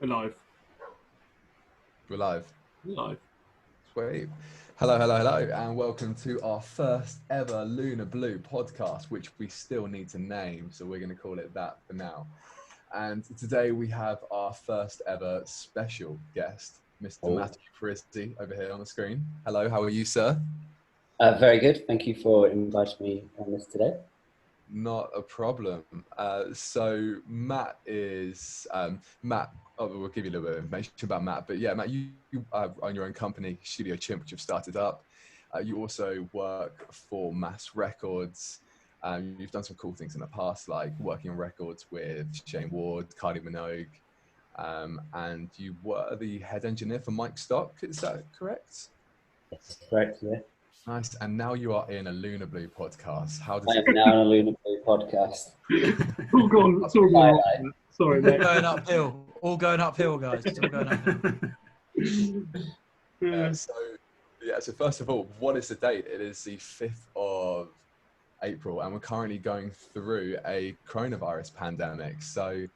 Alive. We're live. Alive. Sweet. Hello, and welcome to our first ever Lunar Blue podcast, which we still need to name, so we're going to call it that for now. And today we have our first ever special guest, Mr. Matthew Parisi, over here on the screen. Hello, how are you, sir? Very good. Thank you for inviting me on this today. Not a problem. So Matt is Matt. Oh, we'll give you a little bit of information about Matt. But yeah, Matt, you own your own company, Studio Chimp, which you've started up. You also work for Mass Records. You've done some cool things in the past, like working on records with Shane Ward, Kylie Minogue, and you were the head engineer for Mike Stock. Is that correct? That's correct, yeah. Nice. And now you are in a Lunar Blue podcast. How does I am now on a Lunar Blue podcast. All gone. It's all gone. Sorry, mate. Going uphill. All going uphill, guys. It's all going uphill. So first of all, what is the date? It is the 5th of April, and we're currently going through a coronavirus pandemic. So,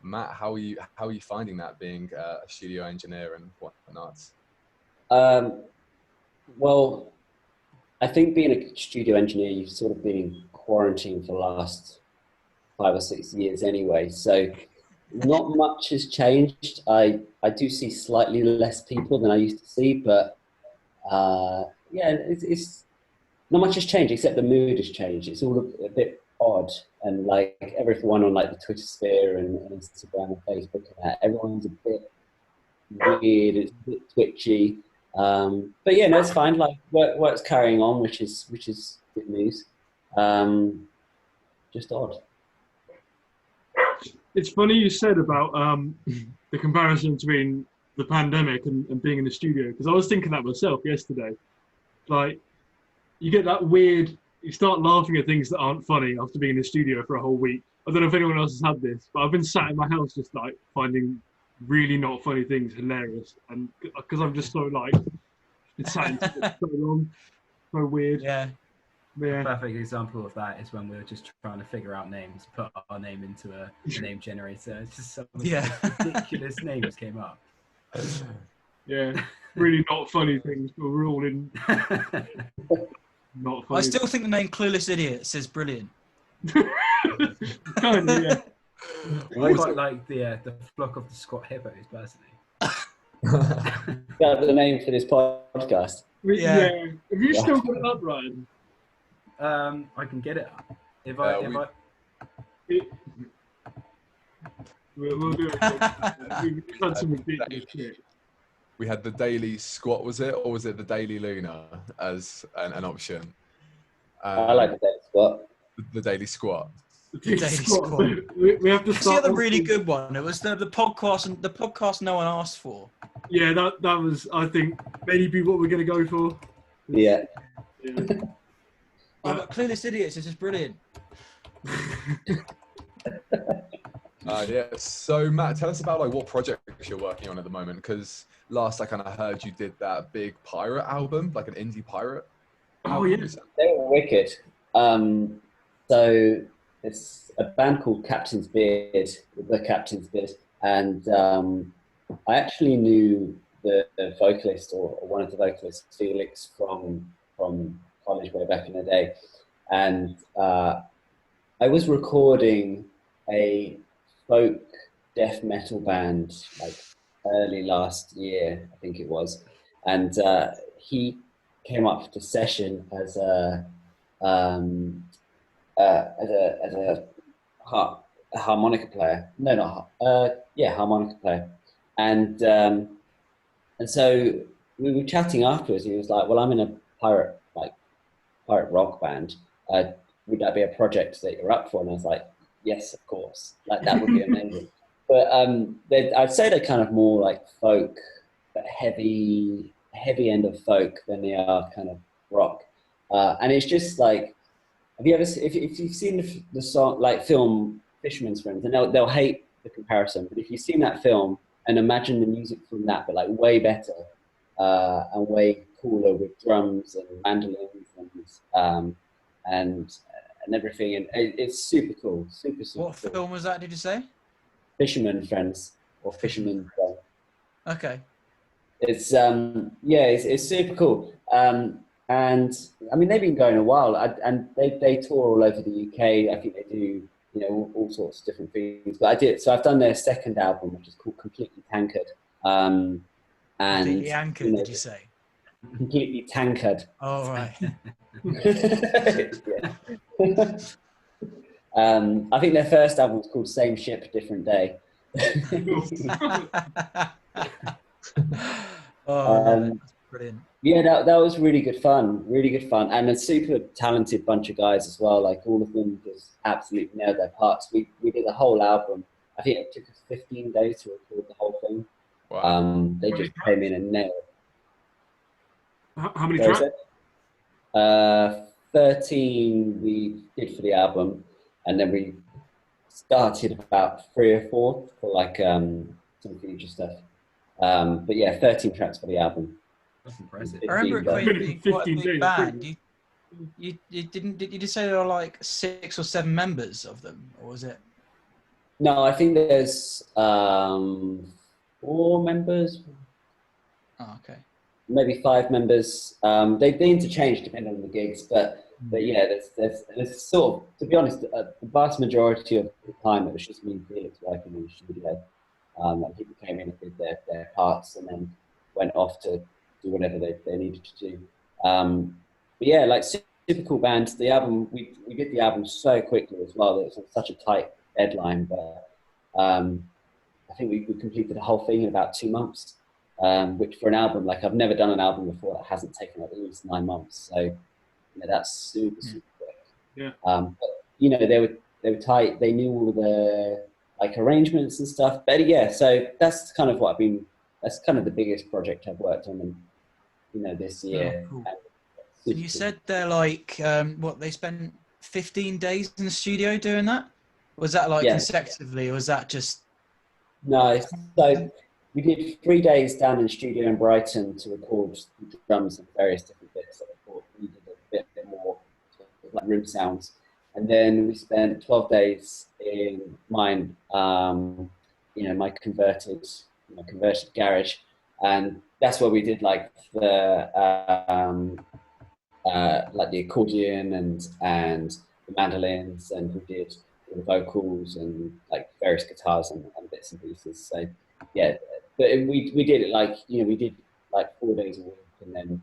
Matt, how are you finding that, being a studio engineer and whatnot? Well, I think being a studio engineer, you've sort of been in quarantine for the last 5 or 6 years anyway. So not much has changed. I do see slightly less people than I used to see, but yeah, it's not much has changed except the mood has changed. It's all a bit odd, and like everyone on like the Twitter sphere and Instagram and Facebook, everyone's a bit weird. It's a bit twitchy. But yeah, no, it's fine. Like work's carrying on, which is good news. Just odd. It's funny you said about the comparison between the pandemic and being in the studio, because I was thinking that myself yesterday. Like, you get that weird, you start laughing at things that aren't funny after being in the studio for a whole week. I don't know if anyone else has had this, but I've been sat in my house just like finding really not funny things hilarious, and because I'm just so like it's sat in so long, so weird. Yeah. Yeah. A perfect example of that is when we were just trying to figure out names, put our name into a name generator. It's just some ridiculous names came up. Yeah, really not funny things, but we're all in not funny. I still think the name Clueless Idiot says brilliant. Kind of, yeah. I quite like the flock of the squat hippos, personally. That's the name for this podcast. Yeah. Have you still got it up, Ryan? I can get it up. We'll do it. We've had some ridiculous shit. We had the Daily Squat, was it, or was it the Daily Lunar as an option? I like the Daily Squat. The Daily Squat. The Daily Squat. We have to start. See, the really good one. It was the podcast, and the podcast no one asked for. Yeah, that was, I think, maybe what we're going to go for. Yeah. Oh, but Clueless Idiots is just brilliant. Yeah. So Matt, tell us about like what projects you're working on at the moment, because last I kind of heard you did that big pirate album, like an indie pirate. Oh yeah. They were wicked. So it's a band called Captain's Beard, the Captain's Beard, and I actually knew the vocalist or one of the vocalists, Felix, from college way back in the day, and I was recording a folk death metal band like early last year, I think it was, and he came up to session as a harmonica player. No, not harmonica player, and so we were chatting afterwards. He was like, "Well, I'm in a pirate rock band. Would that be a project that you're up for?" And I was like, "Yes, of course. Like that would be amazing." But I'd say they're kind of more like folk, but heavy end of folk than they are kind of rock. And it's just like, have you ever, if you've seen the song, like film Fisherman's Friends, and they'll hate the comparison, but if you've seen that film and imagine the music from that, but like way better and way cooler with drums and mandolins and everything, and it's super cool, super. What film was that? Did you say? Fisherman Friends. or Fisherman's Song. Okay. It's it's super cool. And I mean, they've been going a while, and they tour all over the UK. I think they do, you know, all sorts of different things. But I've done their second album, which is called Completely Tankard. And Completely anchored, you know, did you say? Completely Tankard. Oh, right. I think their first album was called Same Ship, Different Day. Oh, I love it. That's brilliant. Yeah, that was really good fun, and a super talented bunch of guys as well. Like all of them just absolutely nailed their parts. We did the whole album. I think it took us 15 days to record the whole thing. Wow. They just came in and nailed it. How many tracks? 13 we did for the album, and then we started about 3 or 4 for like some future stuff. But yeah, 13 tracks for the album. That's impressive. I remember it being quite a 15 big days, band. Did you say there were like 6 or 7 members of them, or was it? No, I think there's 4 members, Oh, okay. maybe 5 members. They interchange depending on the gigs, but yeah, there's sort of, to be honest, the vast majority of the time it was just me and Felix working in the studio. And people came in and did their parts, and then went off to do whatever they needed to do. But yeah, like super cool band. The album, we did the album so quickly as well. It was on such a tight deadline, but I think we completed the whole thing in about 2 months. Which for an album, like I've never done an album before that hasn't taken at least 9 months. So you know, that's super quick. Yeah. But you know, they were tight. They knew all the like arrangements and stuff. But yeah, so that's kind of that's kind of the biggest project I've worked on, and you know, this year. Cool. And you said they're like, they spent 15 days in the studio doing that? Was that like consecutively, or was that just? No, so we did 3 days down in the studio in Brighton to record drums and various different bits. We did a bit more like room sounds. And then we spent 12 days in mine, you know, my converted garage, and that's where we did like the accordion and the mandolins, and we did the vocals and like various guitars and bits and pieces. So yeah, but we did it like, you know, we did like 4 days a week, and then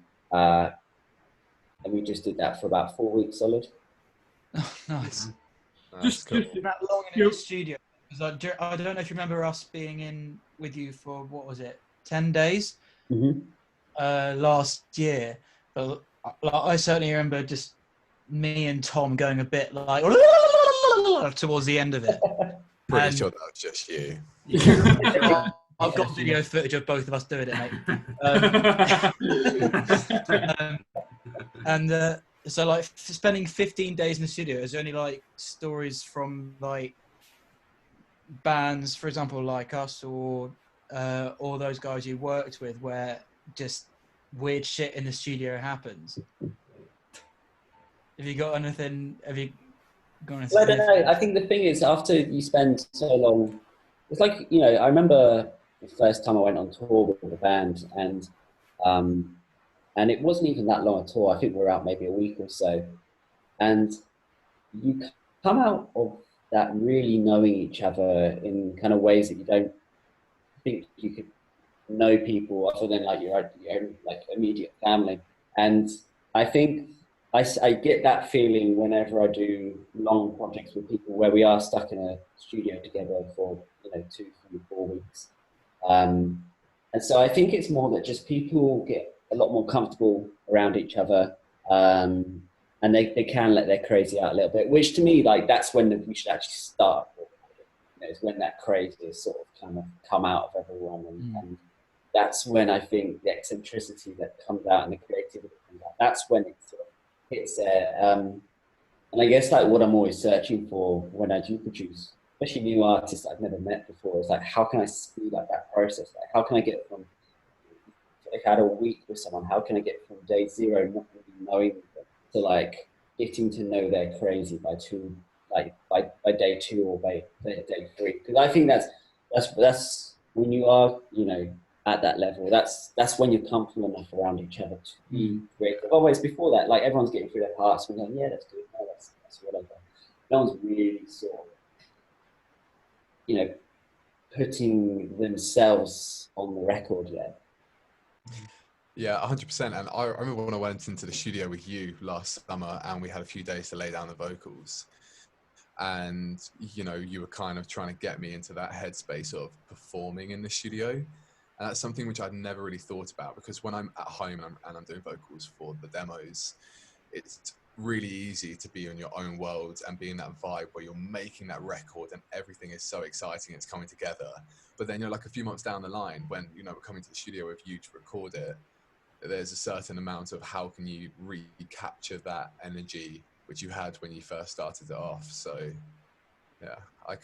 and we just did that for about 4 weeks solid. Oh, nice. Just that long in the studio. Because I don't know if you remember us being in with you for, what was it, 10 days last year. But I certainly remember just me and Tom going a bit like towards the end of it. Pretty sure that was just you. I've got video footage of both of us doing it, mate. So like spending 15 days in the studio, is there any like stories from like bands, for example, like us or those guys you worked with, where just weird shit in the studio happens? Have you got anything? Have you got anything? Well, I don't know. I think the thing is, after you spend so long, it's like, you know, I remember the first time I went on tour with the band, and it wasn't even that long a tour. I think we were out maybe a week or so. And you come out of that really knowing each other in kind of ways that you don't think you could know people other than like your own like immediate family. And I think I get that feeling whenever I do long projects with people where we are stuck in a studio together for, you know, 2, 3, 4 weeks. And so I think it's more that just people get a lot more comfortable around each other, and they can let their crazy out a little bit, which to me, like, that's when we should actually start. You know, it's when that crazy is sort of kind of come out of everyone, and that's when I think the eccentricity that comes out and the creativity comes out. That's when it sort of hits there. And I guess like what I'm always searching for when I do produce, especially new artists I've never met before, is like, how can I speed up that process? Like, how can I get from, if I had a week with someone, how can I get from day 0, not really knowing them, to like getting to know they're crazy by day 2 or by day 3? Because I think that's when you are, you know, at that level, that's when you're comfortable enough around each other to be creative. Always before that, like everyone's getting through their parts, we're going, yeah, that's good, no, that's whatever. No one's really sort of, you know, putting themselves on the record yet. Yeah, 100%. And I remember when I went into the studio with you last summer and we had a few days to lay down the vocals. And, you know, you were kind of trying to get me into that headspace of performing in the studio. And that's something which I'd never really thought about, because when I'm at home and I'm doing vocals for the demos, it's really easy to be in your own world and be in that vibe where you're making that record and everything is so exciting, it's coming together. But then you're like a few months down the line when, you know, we're coming to the studio with you to record it, there's a certain amount of how can you recapture that energy which you had when you first started it off. So yeah, I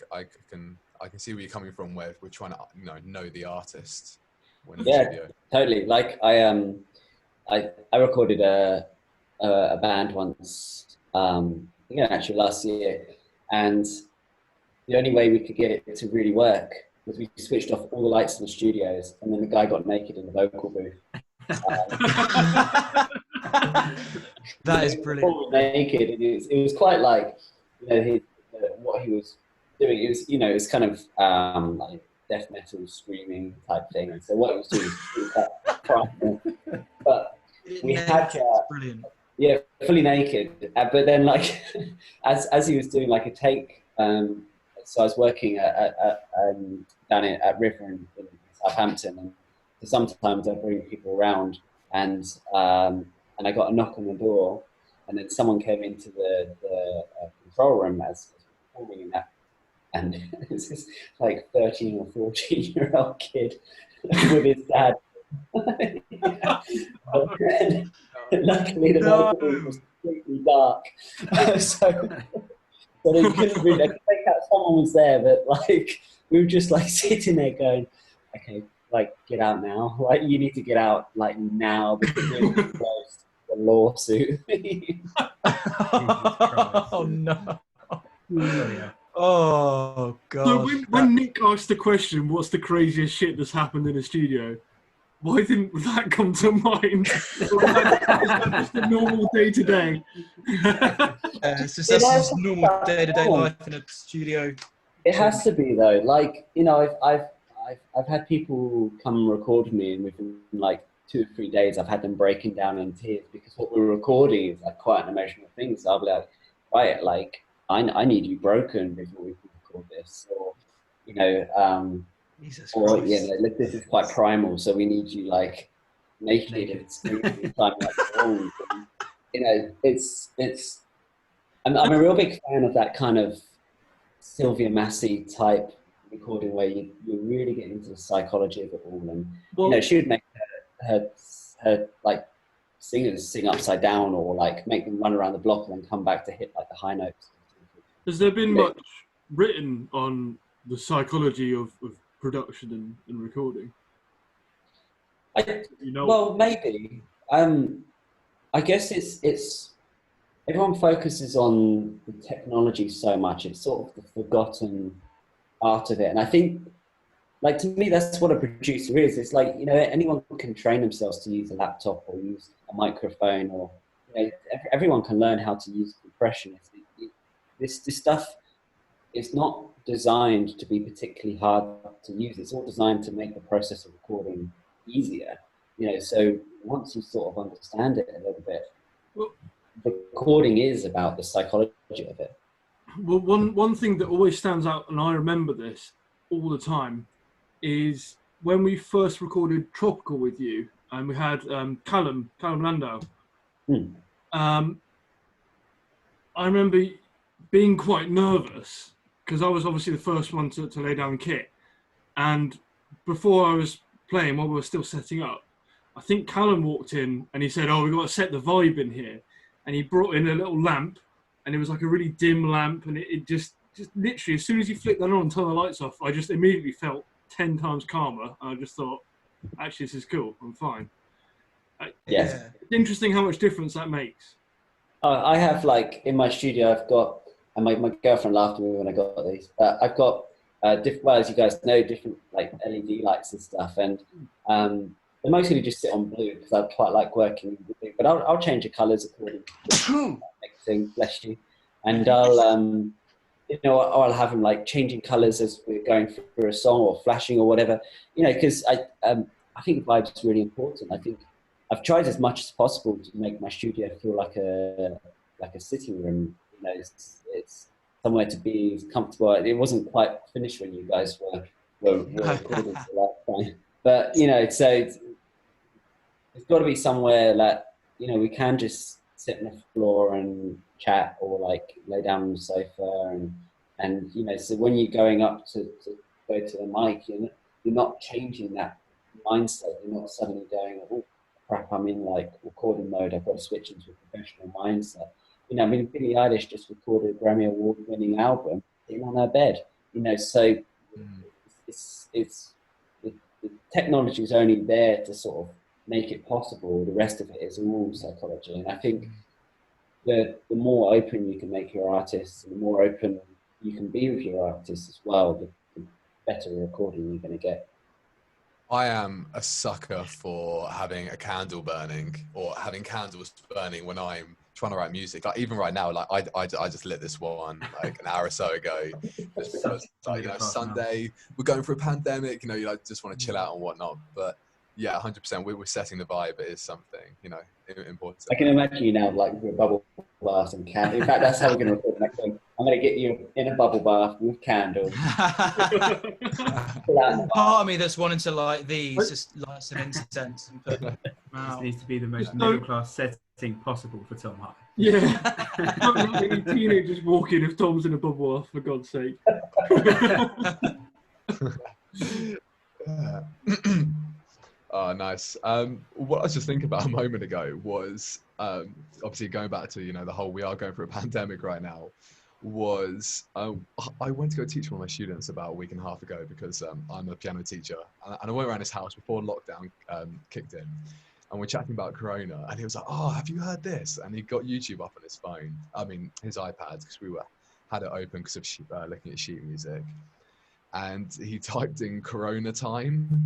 can see where you're coming from, where we're trying to, you know the artist when in the studio. Totally. Like I recorded a band once, actually last year, and the only way we could get it to really work was we switched off all the lights in the studios, and then the guy got naked in the vocal booth. That is brilliant. Naked, and it was quite like, you know, what he was doing. It was, you know, it's kind of like death metal screaming type thing. So what he was doing was quite primal. But we had brilliant. Yeah, fully naked. But then, like, as he was doing like a take, so I was working down at River in Southampton, and sometimes I bring people around, and I got a knock on the door, and then someone came into the control room as performing in that, and it was this like 13 or 14-year-old kid with his dad. Luckily, the vocal room was completely dark, so they couldn't really make out someone was there, but like we were just like sitting there going, okay, like get out now, like you need to get out like now because we're close to the lawsuit. Oh no! Oh god! So when Nick asked the question, "What's the craziest shit that's happened in a studio?" Why didn't that come to mind? Just a normal day to day. It's just that's normal day to day life in a studio. It has to be though. Like, you know, I've had people come and record me, and within like 2 or 3 days, I've had them breaking down in tears because what we're recording is like quite an emotional thing. So I'll be like, right, like I need you broken before we can record this, or you know. Jesus or Christ. yeah, like, this is quite primal, so we need you like naked and screaming time like songs. And, you know, it's. I'm a real big fan of that kind of Sylvia Massey type recording where you really get into the psychology of it all, and you know, she would make her like singers sing upside down, or like make them run around the block and then come back to hit like the high notes. Has there been much written on the psychology of production and recording? Well, maybe. I guess it's everyone focuses on the technology so much. It's sort of the forgotten art of it, and I think, like, to me, that's what a producer is. It's like, you know, anyone can train themselves to use a laptop or use a microphone, or you know, everyone can learn how to use compression. This stuff is not designed to be particularly hard to use. It's all designed to make the process of recording easier. You know, so once you sort of understand it a little bit, recording is about the psychology of it. Well, one thing that always stands out, and I remember this all the time, is when we first recorded Tropical with you, and we had Callum Landau. I remember being quite nervous because I was obviously the first one to lay down kit, and before I was playing, while we were still setting up, I think Callum walked in and he said, "Oh, we've got to set the vibe in here," and he brought in a little lamp, and it was like a really dim lamp, and it just literally, as soon as you flick that on and turn the lights off, I just immediately felt 10 times calmer, and I just thought, actually, this is cool, I'm fine. Yes. It's interesting how much difference that makes. I have, like, in my studio, I've got, and my girlfriend laughed at me when I got these, I've got well, as you guys know, different like LED lights and stuff, and they mostly just sit on blue because I quite like working with blue. But I'll change the colours according to the thing. Bless you. And I'll have them like changing colours as we're going through a song or flashing or whatever. Because I think the vibe is really important. I think I've tried as much as possible to make my studio feel like a sitting room. It's somewhere to be comfortable. It wasn't quite finished when you guys were recording for that time. But so it's got to be somewhere that we can just sit on the floor and chat, or like lay down on the sofa, and so when you're going up to go to the mic, you're not changing that mindset. You're not suddenly going, oh crap, I'm in like recording mode, I've got to switch into a professional mindset. Billie Eilish just recorded a Grammy Award winning album sitting on her bed. So the technology is only there to sort of make it possible. The rest of it is all psychology. And I think the more open you can make your artists, and the more open you can be with your artists as well, the better recording you're going to get. I am a sucker for having a candle burning, or having candles burning when I'm trying to write music. Like even right now, like I just lit this one like an hour or so ago, just because Sunday we're going through a pandemic. You just want to chill out and whatnot. But yeah, 100%. We're setting the vibe. It is something important. I can imagine you now like with a bubble bath and candles. In fact, that's how we're going to record next thing. I'm going to get you in a bubble bath with candles. Part of me that's wanting to light these, just light some incense and put them out. This needs to be the most middle class setting possible for Tom Hart. Yeah. Not many teenagers walking if Tom's in a bubble bath, for God's sake. Oh, nice. What I was just thinking about a moment ago was obviously going back to the whole we are going through a pandemic right now. Was I went to go teach one of my students about a week and a half ago, because I'm a piano teacher, and I went around his house before lockdown kicked in, and we're chatting about Corona, and he was like, "Oh, have you heard this?" And he got YouTube up on his phone, his iPad, because we had it open because of looking at sheet music, and he typed in Corona time.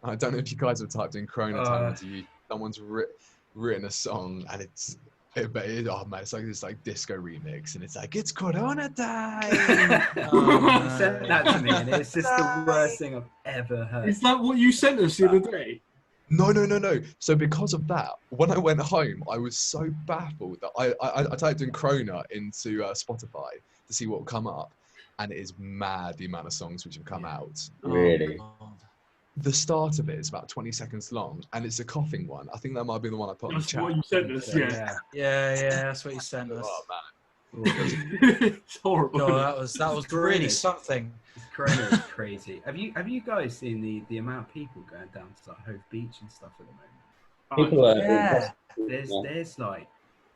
I don't know if you guys have typed in Corona time into YouTube. Someone's written a song, and it's like this like disco remix, and it's like, it's Corona time. You sent that to me, and it's just the worst thing I've ever heard. Is that what you sent us the other day? No. So because of that, when I went home, I was so baffled that I typed in Corona into Spotify to see what would come up, and it is mad the amount of songs which have come out. Really? The start of it is about 20 seconds long, and it's a coughing one. I think that might be the one I put in the chat. That's what you sent us, yeah. Yeah, that's what you sent us. Oh, man. It's horrible. No, that was really something. Corona is crazy. Have you guys seen the amount of people going down to like Hove Beach and stuff at the moment? People are There's like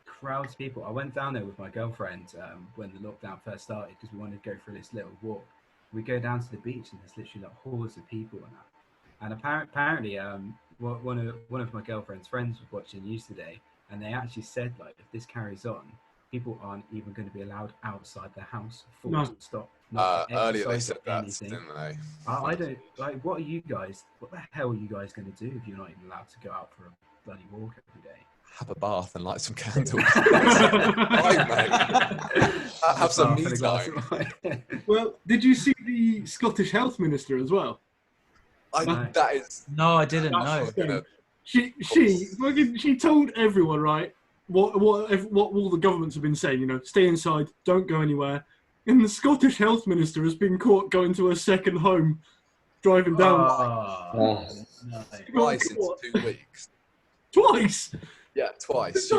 crowds of people. I went down there with my girlfriend when the lockdown first started, because we wanted to go for this little walk. We go down to the beach, and there's literally like hordes of people and that. And apparently, one of my girlfriend's friends was watching news today, and they actually said, like, if this carries on, people aren't even going to be allowed outside the house. Full stop. Earlier they said that, didn't they? I don't like. What the hell are you guys going to do if you're not even allowed to go out for a bloody walk every day? Have a bath and light some candles. Have some me time. Well, did you see the Scottish Health Minister as well? That is... No, I didn't know. She told everyone, right, what all the governments have been saying, stay inside, don't go anywhere. And the Scottish Health Minister has been caught going to a second home, driving down. Twice in 2 weeks. Twice? Yeah, twice.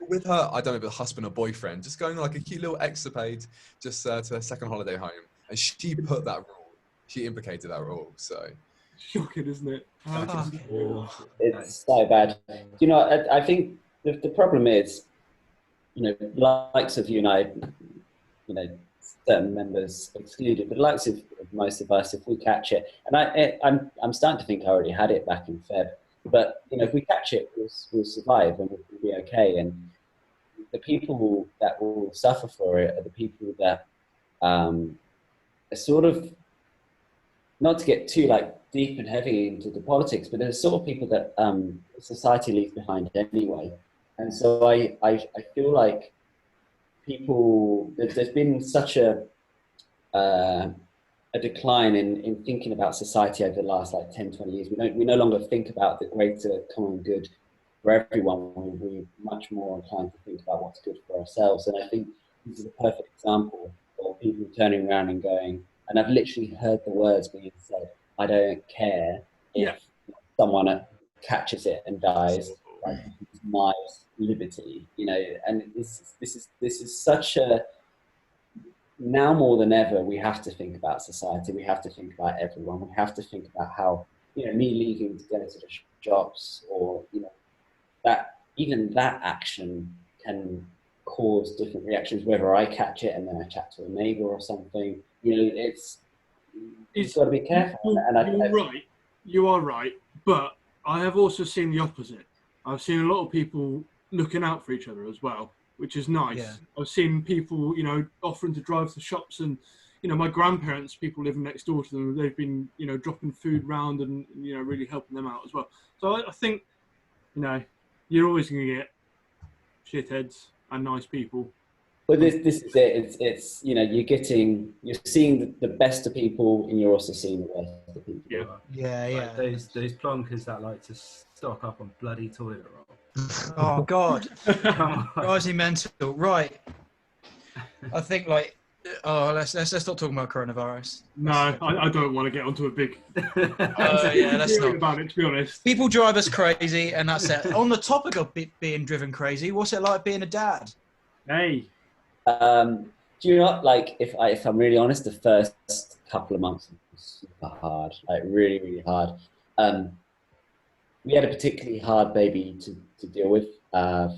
With her, I don't know if it's husband or boyfriend, just going like a cute little escapade just to a second holiday home. And she put that rule. She implicated that rule, so... Shocking, isn't it? It's so bad. I think the problem is, likes of certain members excluded, but likes of most of us, if we catch it, and I'm starting to think I already had it back in Feb, but if we catch it, we'll survive and we'll be okay. And the people that will suffer for it are the people that a sort of, not to get too like deep and heavy into the politics, but there's sort of people that society leaves behind anyway. And so I feel like people, there's been such a decline in thinking about society over the last like 10, 20 years. We no longer think about the greater common good for everyone. We're much more inclined to think about what's good for ourselves. And I think this is a perfect example of people turning around and going, and I've literally heard the words being said, I don't care if someone catches it and dies, like it's my liberty, you know. And this is such a, now more than ever, we have to think about society. We have to think about everyone. We have to think about how, you know, me leaving to go to the shops, or, you know, that even that action can cause different reactions, whether I catch it and then I chat to a neighbor or something. You know, you've got to be careful. You're right. You are right. But I have also seen the opposite. I've seen a lot of people looking out for each other as well, which is nice. Yeah. I've seen people, you know, offering to drive to shops, and, you know, my grandparents, people living next door to them, they've been, you know, dropping food round and, you know, really helping them out as well. So I think, you know, you're always going to get shitheads and nice people. But this is it. It's you know, you're seeing the best of people, and you're also seeing the worst of people. Yeah. Like those plonkers that like to stock up on bloody toilet roll. Oh God, Come on. drives me mental. Right, I think like, let's not talk about coronavirus. No, I don't want to get onto a big. Let's not about it. To be honest, people drive us crazy, and that's it. On the topic of being driven crazy, what's it like being a dad? Hey. Do you know what, like, if I'm really honest, the first couple of months was super hard, like really, really hard. We had a particularly hard baby to deal with for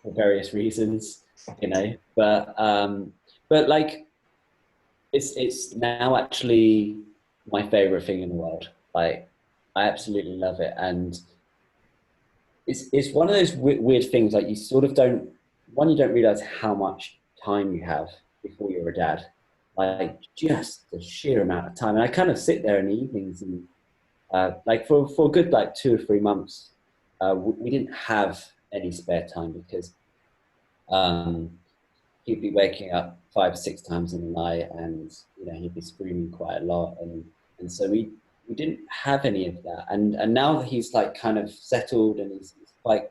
various reasons, you know, but like, it's now actually my favorite thing in the world. Like, I absolutely love it. And it's one of those weird things, like, you sort of you don't realize how much time you have before you're a dad, like just the sheer amount of time. And I kind of sit there in the evenings and like for a good like 2 or 3 months, we didn't have any spare time, because he'd be waking up 5 or 6 times in the night, and, you know, he'd be screaming quite a lot, and so we didn't have any of that. And now that he's like kind of settled and he's quite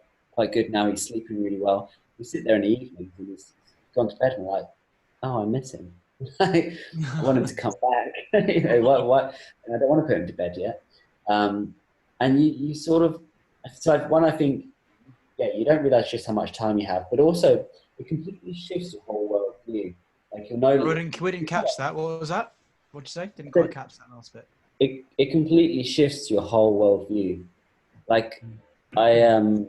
good now, he's sleeping really well, we sit there in the evenings and he's gone to bed and we're like, oh, I miss him. I want him to come back. You know, what? And I don't want to put him to bed yet. And you sort of, so one, I think, you don't realize just how much time you have, but also it completely shifts your whole world view. Like, you'll know. We didn't catch that. What was that? What'd you say? Didn't quite catch that last bit. It completely shifts your whole world view. Like, I've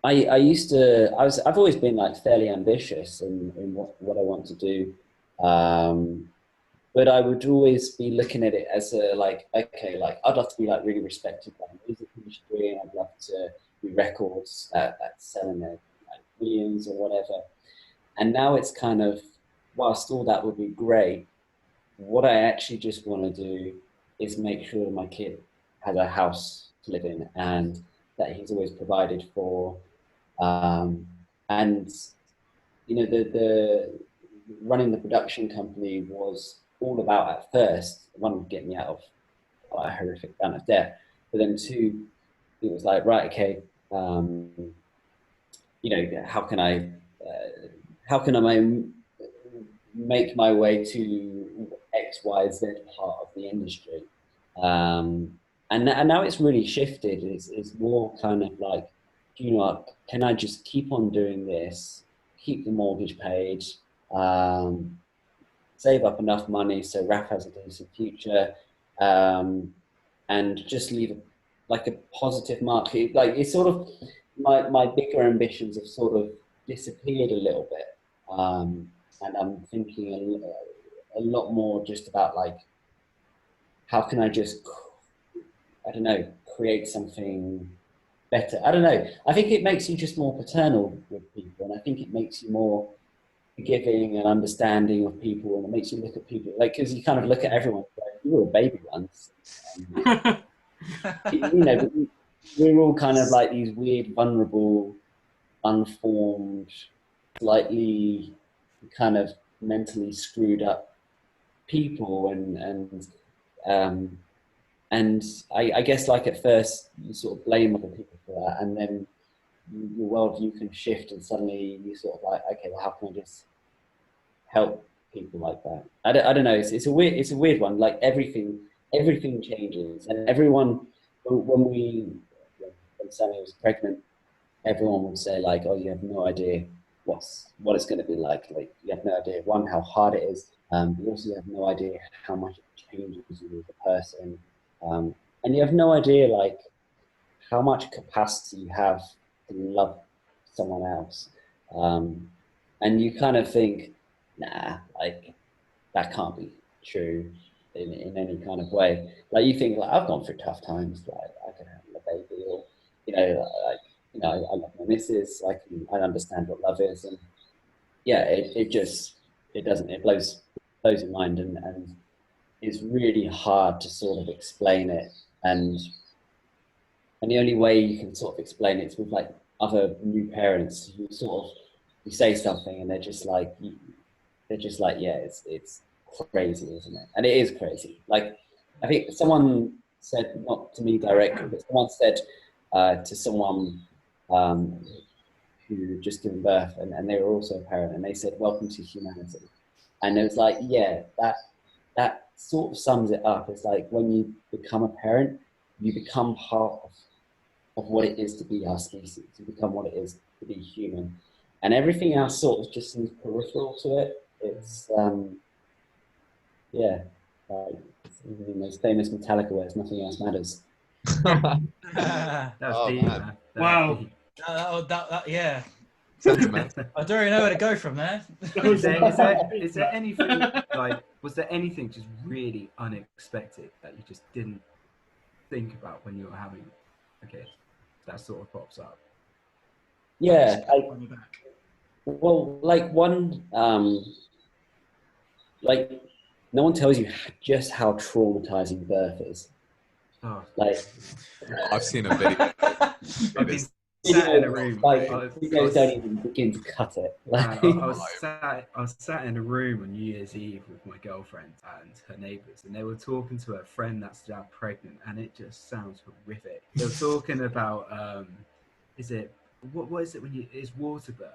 always been like fairly ambitious in what I want to do. But I would always be looking at it as a, like, okay, like, I'd love to be like really respected by the music industry, and I'd love to do records that selling their like millions or whatever. And now it's kind of, whilst all that would be great, what I actually just want to do is make sure my kid has a house to live in, and that he's always provided for. And, you know, the running the production company was all about, at first, one, getting me out of quite a horrific amount of debt, but then two, it was like, right, okay, you know, how can I make my way to X, Y, Z part of the industry? And now it's really shifted. It's more kind of like, you know what, can I just keep on doing this, keep the mortgage paid, save up enough money so Raph has a decent future, and just leave like a positive mark. Like, it's sort of, my bigger ambitions have sort of disappeared a little bit, and I'm thinking a lot more just about, like, how can I just, I don't know, create something better. I don't know. I think it makes you just more paternal with people, and I think it makes you more forgiving and understanding of people, and it makes you look at people like, because you kind of look at everyone like, you were a baby once. You know, we're all kind of like these weird, vulnerable, unformed, slightly kind of mentally screwed up people, and I guess like at first you sort of blame other people for that, and then your worldview can shift, and suddenly you sort of like, okay, well, how can I just help people like that? I don't know. It's a weird one. Like everything changes, and everyone when Sammy was pregnant, everyone would say like, oh, you have no idea what it's going to be like. Like you have no idea, one, how hard it is. But also you have no idea how much it changes you as a person. And you have no idea like how much capacity you have to love someone else. And you kind of think, nah, like that can't be true in any kind of way. Like you think, like I've gone through tough times, like I can have a baby, or like I love my missus. I understand what love is, and yeah, it blows your mind, and it's really hard to sort of explain it, and the only way you can sort of explain it is with like other new parents who sort of you say something and they're just like yeah, it's crazy, isn't it? And it is crazy. Like I think someone said, not to me directly, but someone said to someone who had just given birth, and they were also a parent, and they said, "Welcome to humanity." And it was like, yeah, that sort of sums it up. It's like when you become a parent, you become part of what it is to be our species. You become what it is to be human, and everything else sort of just seems peripheral to it. It's yeah, like in those famous Metallica words, nothing else matters. That was deep, man. Wow. Yeah. Sentiment. I don't really know where to go from there. Is there anything like, was there anything just really unexpected that you just didn't think about when you were having a kid that sort of pops up? Yeah, well, like one, like no one tells you just how traumatizing birth is. Oh, Like I've seen a video. I've been sat in a room. Like videos don't even begin to cut it. Like, I was sat in a room on New Year's Eve with my girlfriend and her neighbours, and they were talking to her friend that's now pregnant, and it just sounds horrific. They were talking about what is it when it's water birth?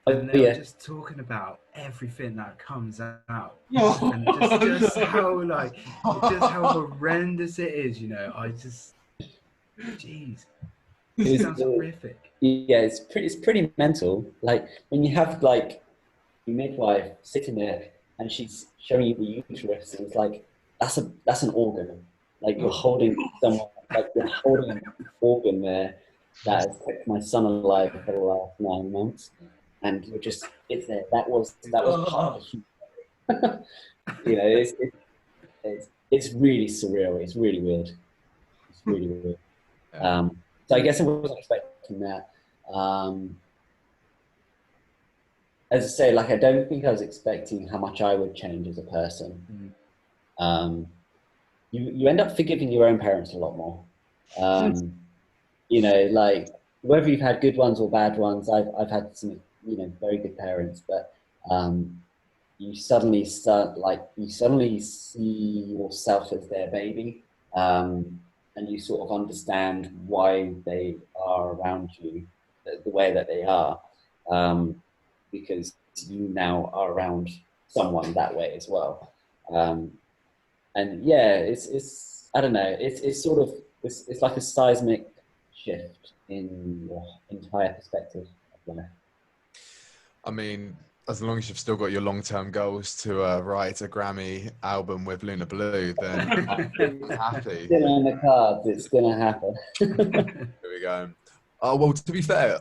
And they were just talking about everything that comes out, and just how horrendous it is. I just, jeez, it sounds horrific. Yeah, it's pretty mental. Like when you have like your midwife sitting there and she's showing you the uterus, and it's like that's an organ. Like you're holding someone, like you're holding an organ there that has kept my son alive for the last 9 months. And you're just, it's there. That was part of the human. It's really surreal. It's really weird. It's really weird. So I guess I wasn't expecting that. As I say, like I don't think I was expecting how much I would change as a person. You end up forgiving your own parents a lot more. Like whether you've had good ones or bad ones, I've had some very good parents, but you suddenly see yourself as their baby, and you sort of understand why they are around you the way that they are, because you now are around someone that way as well. And yeah, it's I don't know, it's sort of it's like a seismic shift in your entire perspective of life. I mean, as long as you've still got your long-term goals to write a Grammy album with Luna Blue, then I'm happy. Still in the cards, it's gonna happen. Here we go. Oh well, to be fair,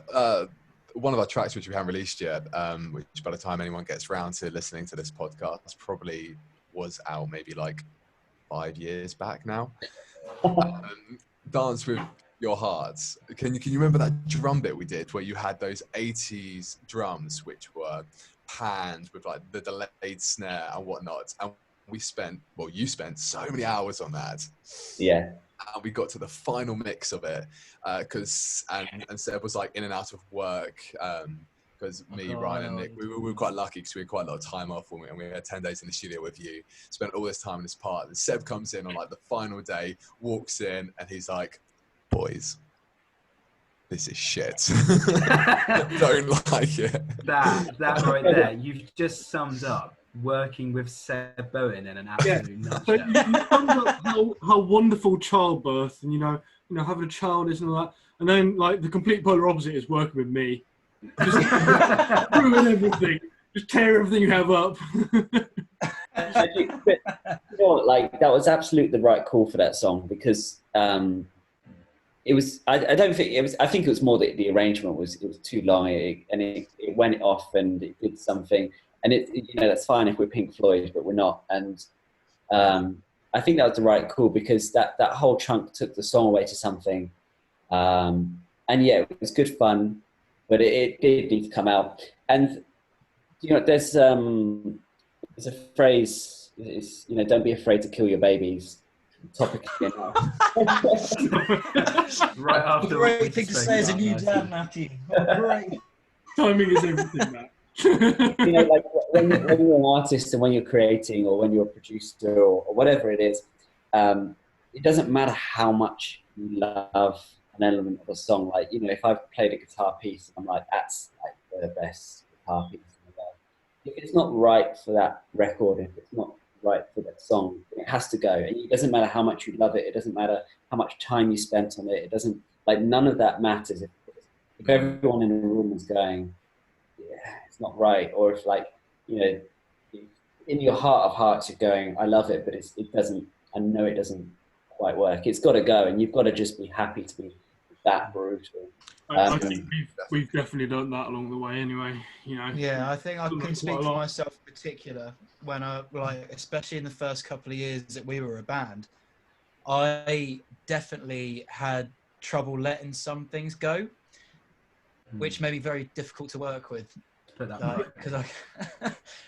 one of our tracks which we haven't released yet, which by the time anyone gets round to listening to this podcast, probably was out maybe like 5 years back now. Dance with your hearts. Can you remember that drum bit we did where you had those 80s drums which were panned with like the delayed snare and whatnot, and you spent so many hours on that. Yeah. And we got to the final mix of it because Seb was like in and out of work because Ryan and Nick, we were quite lucky because we had quite a lot of time off and we had 10 days in the studio with you, spent all this time in this part, and Seb comes in on like the final day, walks in, and he's like, boys, this is shit. Don't like it. That right there, you've just summed up working with Seb Bowen in an absolute nutshell. You summed up how wonderful childbirth and you know having a child is and all that, and then like the complete polar opposite is working with me. Just ruin everything, just tear everything you have up. But, you know, like that was absolutely the right call for that song because it was. I don't think it was. I think it was more that the arrangement was too long and it went off and it did something. And that's fine if we're Pink Floyd, but we're not. And I think that was the right call because that whole chunk took the song away to something. And yeah, it was good fun, but it did need to come out. And there's a phrase, don't be afraid to kill your babies. Topic again. Right after. Great thing to say as a new dad, Matthew. Great. Timing is everything, Matt. Like when you're an artist and when you're creating or when you're a producer or whatever it is, it doesn't matter how much you love an element of a song. Like, if I've played a guitar piece, I'm like, that's like the best guitar piece in the world. If it's not right for that record, if it's not right for that song, it has to go. And it doesn't matter how much you love it. It doesn't matter how much time you spent on it. It doesn't, like, none of that matters. If everyone in the room is going, yeah, it's not right, or if like in your heart of hearts you're going, I love it, but it doesn't, I know it doesn't quite work, it's got to go, and you've got to just be happy to be that brutal. I think we've definitely done that along the way anyway. Yeah, I think I can speak for myself in particular when especially in the first couple of years that we were a band, I definitely had trouble letting some things go, which may be very difficult to work with. Because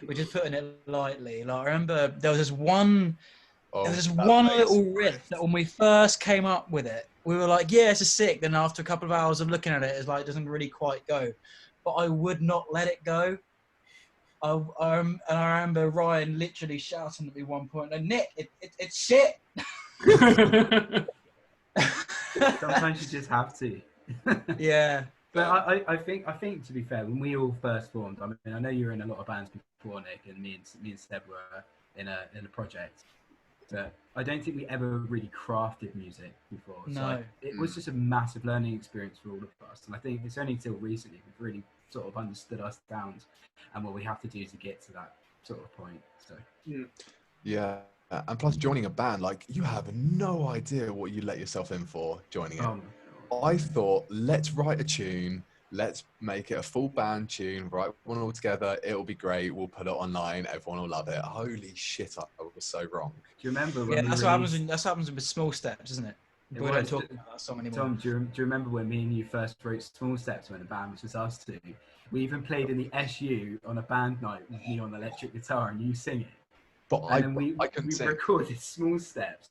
we're just putting it lightly. Like, I remember there was this one little riff that when we first came up with it, we were like, yeah, this is sick. Then after a couple of hours of looking at it, it's like, it doesn't really quite go. But I would not let it go. And I remember Ryan literally shouting at me one point, like, Nick, it's shit. Sometimes you just have to. Yeah. But I think to be fair, when we all first formed, I mean, I know you were in a lot of bands before, Nick, and me and Seb were in a project, but I don't think we ever really crafted music before. So no. It was just a massive learning experience for all of us, and I think it's only until recently we've really sort of understood our sounds and what we have to do to get to that sort of point. So yeah. And plus joining a band, like, you have no idea what you let yourself in for joining it. I thought, let's write a tune, let's make it a full band tune, write one all together, it'll be great, we'll put it online, everyone will love it. Holy shit, I was so wrong. Do you remember when that's what happens with Small Steps, isn't it? We don't talk about that song anymore. Tom, do you remember when me and you first wrote Small Steps when the band was just us two? We even played in the SU on a band night with me on electric guitar and you sing it. But and then we recorded Small Steps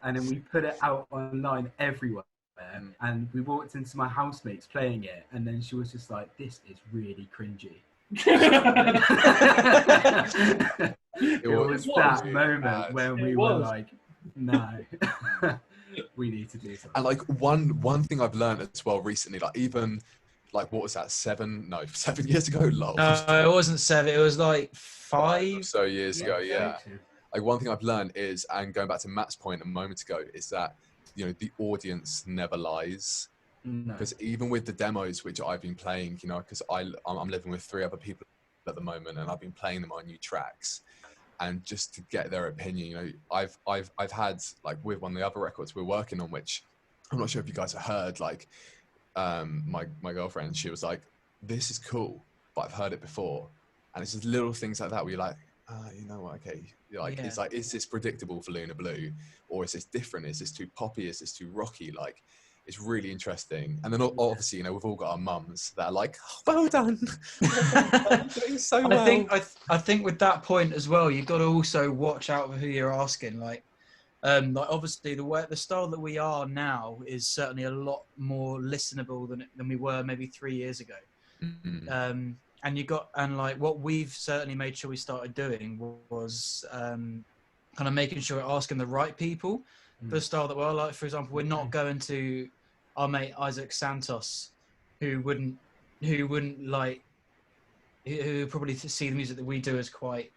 and then we put it out online everywhere. And we walked into my housemates playing it, and then she was just like, "This is really cringy." it was that moment when we were like, "No, we need to do something." And like one thing I've learned as well recently, like, even like, what was that, 7 years ago? No, it wasn't 7. It was like 5 or so years ago. Yeah. Like, one thing I've learned is, and going back to Matt's point a moment ago, is that the audience never lies. Because even with the demos which I've been playing, because I'm living with 3 other people at the moment, and I've been playing them on new tracks, and just to get their opinion, I've had, like, with one of the other records we're working on, which I'm not sure if you guys have heard, like, my girlfriend, she was like, this is cool, but I've heard it before. And it's just little things like that where you're like, you know what, okay. Like, it's like, is this predictable for Luna Blue? Or is this different? Is this too poppy? Is this too rocky? Like, it's really interesting. And then obviously, you know, we've all got our mums that are like, oh, well done, doing so well. I think with that point as well, you've got to also watch out for who you're asking. Like obviously the style that we are now is certainly a lot more listenable than we were maybe 3 years ago. And like what we've certainly made sure we started doing was kind of making sure we're asking the right people for the style that we're like. For example, we're not going to our mate Isaac Santos, who probably see the music that we do as quite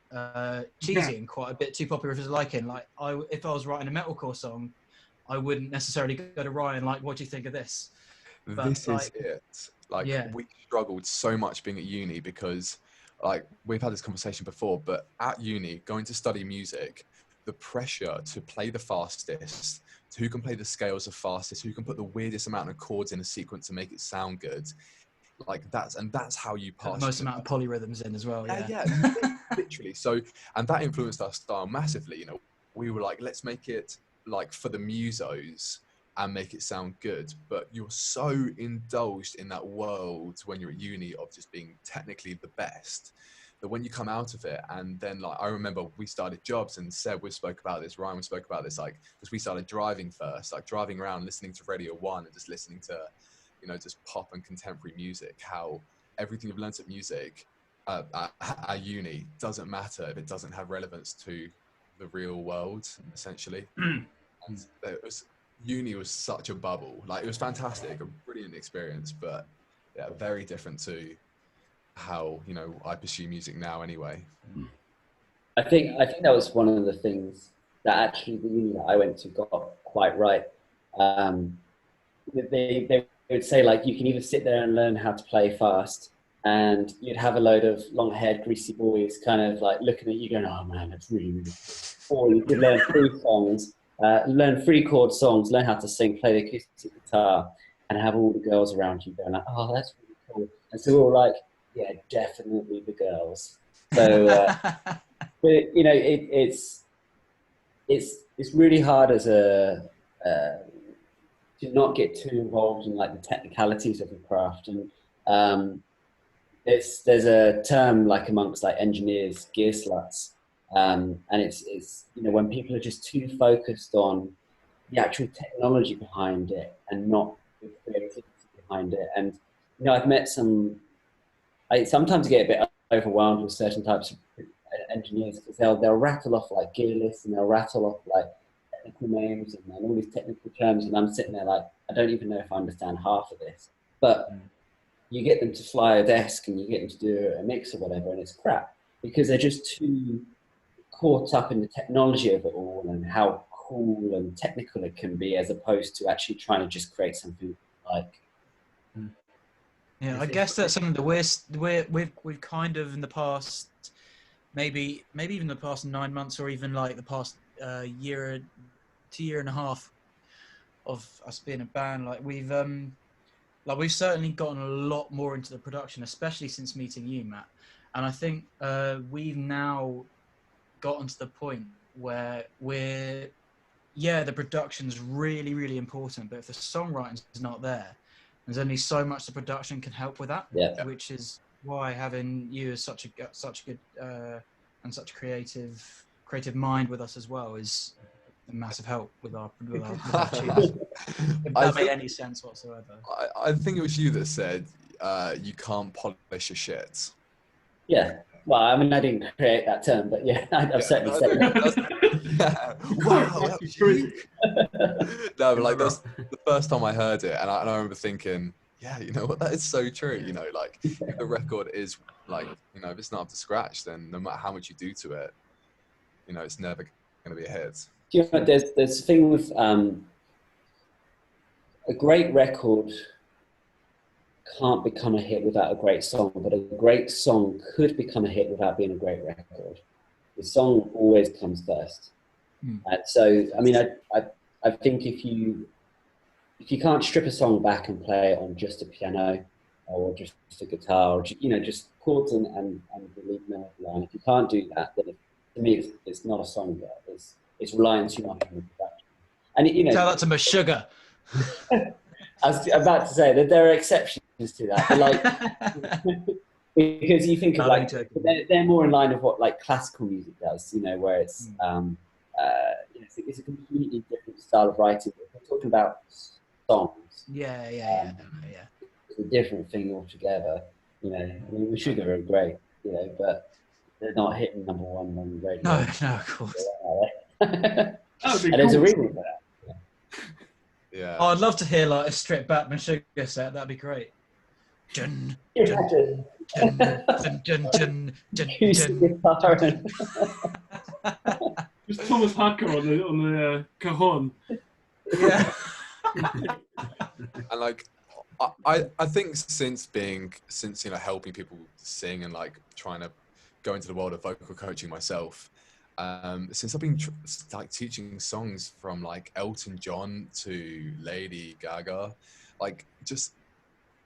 cheesy and quite a bit too popular for his liking. Like if I was writing a metalcore song, I wouldn't necessarily go to Ryan like, what do you think of this? But this is it. Like we struggled so much being at uni because like we've had this conversation before, but at uni, going to study music, the pressure to play the fastest, to who can play the scales the fastest, who can put the weirdest amount of chords in a sequence to make it sound good. Like that's how you pass. The most amount of polyrhythms in as well. Yeah, literally. So, and that influenced our style massively. You know, we were like, let's make it like for the musos and make it sound good. But you're so indulged in that world when you're at uni of just being technically the best, that when you come out of it, and then like I remember we started jobs, and Seb, we spoke about this, Ryan, we spoke about this, like because we started driving first, like driving around listening to Radio 1 and just listening to, you know, just pop and contemporary music, how everything you've learned at music at uni doesn't matter if it doesn't have relevance to the real world, essentially. And uni was such a bubble. Like it was fantastic, a brilliant experience, but yeah, very different to how, you know, I pursue music now anyway. I think that was one of the things that actually the uni that I went to got quite right. They would say like you can either sit there and learn how to play fast, and you'd have a load of long-haired, greasy boys kind of like looking at you going, oh man, that's really, really cool. Or you could learn learn free chord songs, learn how to sing, play the acoustic guitar, and have all the girls around you going like, oh, that's really cool. And so we're all like, yeah, definitely the girls. So, but you know, it's really hard as to not get too involved in like the technicalities of the craft. And there's a term like amongst like engineers, gear sluts, and it's you know, when people are just too focused on the actual technology behind it and not the creativity behind it. And you know, I've met I sometimes get a bit overwhelmed with certain types of engineers because they'll rattle off like gear lists, and they'll rattle off like technical names and all these technical terms, and I'm sitting there like, I don't even know if I understand half of this. But you get them to fly a desk and you get them to do a mix or whatever, and it's crap because they're just too caught up in the technology of it all and how cool and technical it can be, as opposed to actually trying to just create something like. Yeah, I guess that's something that we've kind of in the past, maybe even the past 9 months, or even like the past year and a half of us being a band, like we've certainly gotten a lot more into the production, especially since meeting you, Matt. And I think we've now gotten to the point where the production's really, really important, but if the songwriting's not there, there's only so much the production can help with that. Yeah. Which is why having you as such a good and such creative mind with us as well is a massive help with our tunes. If that made any sense whatsoever. I think it was you that said you can't polish your shit. Yeah. Well, I mean, I didn't create that term, but yeah, I've certainly said it. Yeah. Wow, that was true. No, but like that's the first time I heard it, and I remember thinking, yeah, you know what, that is so true. You know, like if the record is like, you know, if it's not up to scratch, then no matter how much you do to it, you know, it's never going to be a hit. Do you know, there's a thing with a great record can't become a hit without a great song, but a great song could become a hit without being a great record. The song always comes first. So, I mean, I think if you can't strip a song back and play it on just a piano or just a guitar, or you know, just chords and the lead melody line, if you can't do that, then to me it's not a song yet. It's relying too much on the production. And you know, tell that to my sugar. I was about to say that there are exceptions to that, but like because you think of like they're more in line with what like classical music does, you know, where it's you know, it's a completely different style of writing. If we're talking about songs, yeah. it's a different thing altogether. You know, I mean, the Sugar are great, you know, but they're not hitting number one on the radio. No, of course. That would be And there's a cool. reason for that. Yeah. Oh, I'd love to hear like a stripped back Sugar set. That'd be great. Dun, Imagine dun, dun, dun, dun, dun, acoustic dun, guitar dun, and Just Thomas Hacker on the cajon. Yeah. And like I think since you know, helping people sing and like trying to go into the world of vocal coaching myself, since I've been like teaching songs from like Elton John to Lady Gaga, like just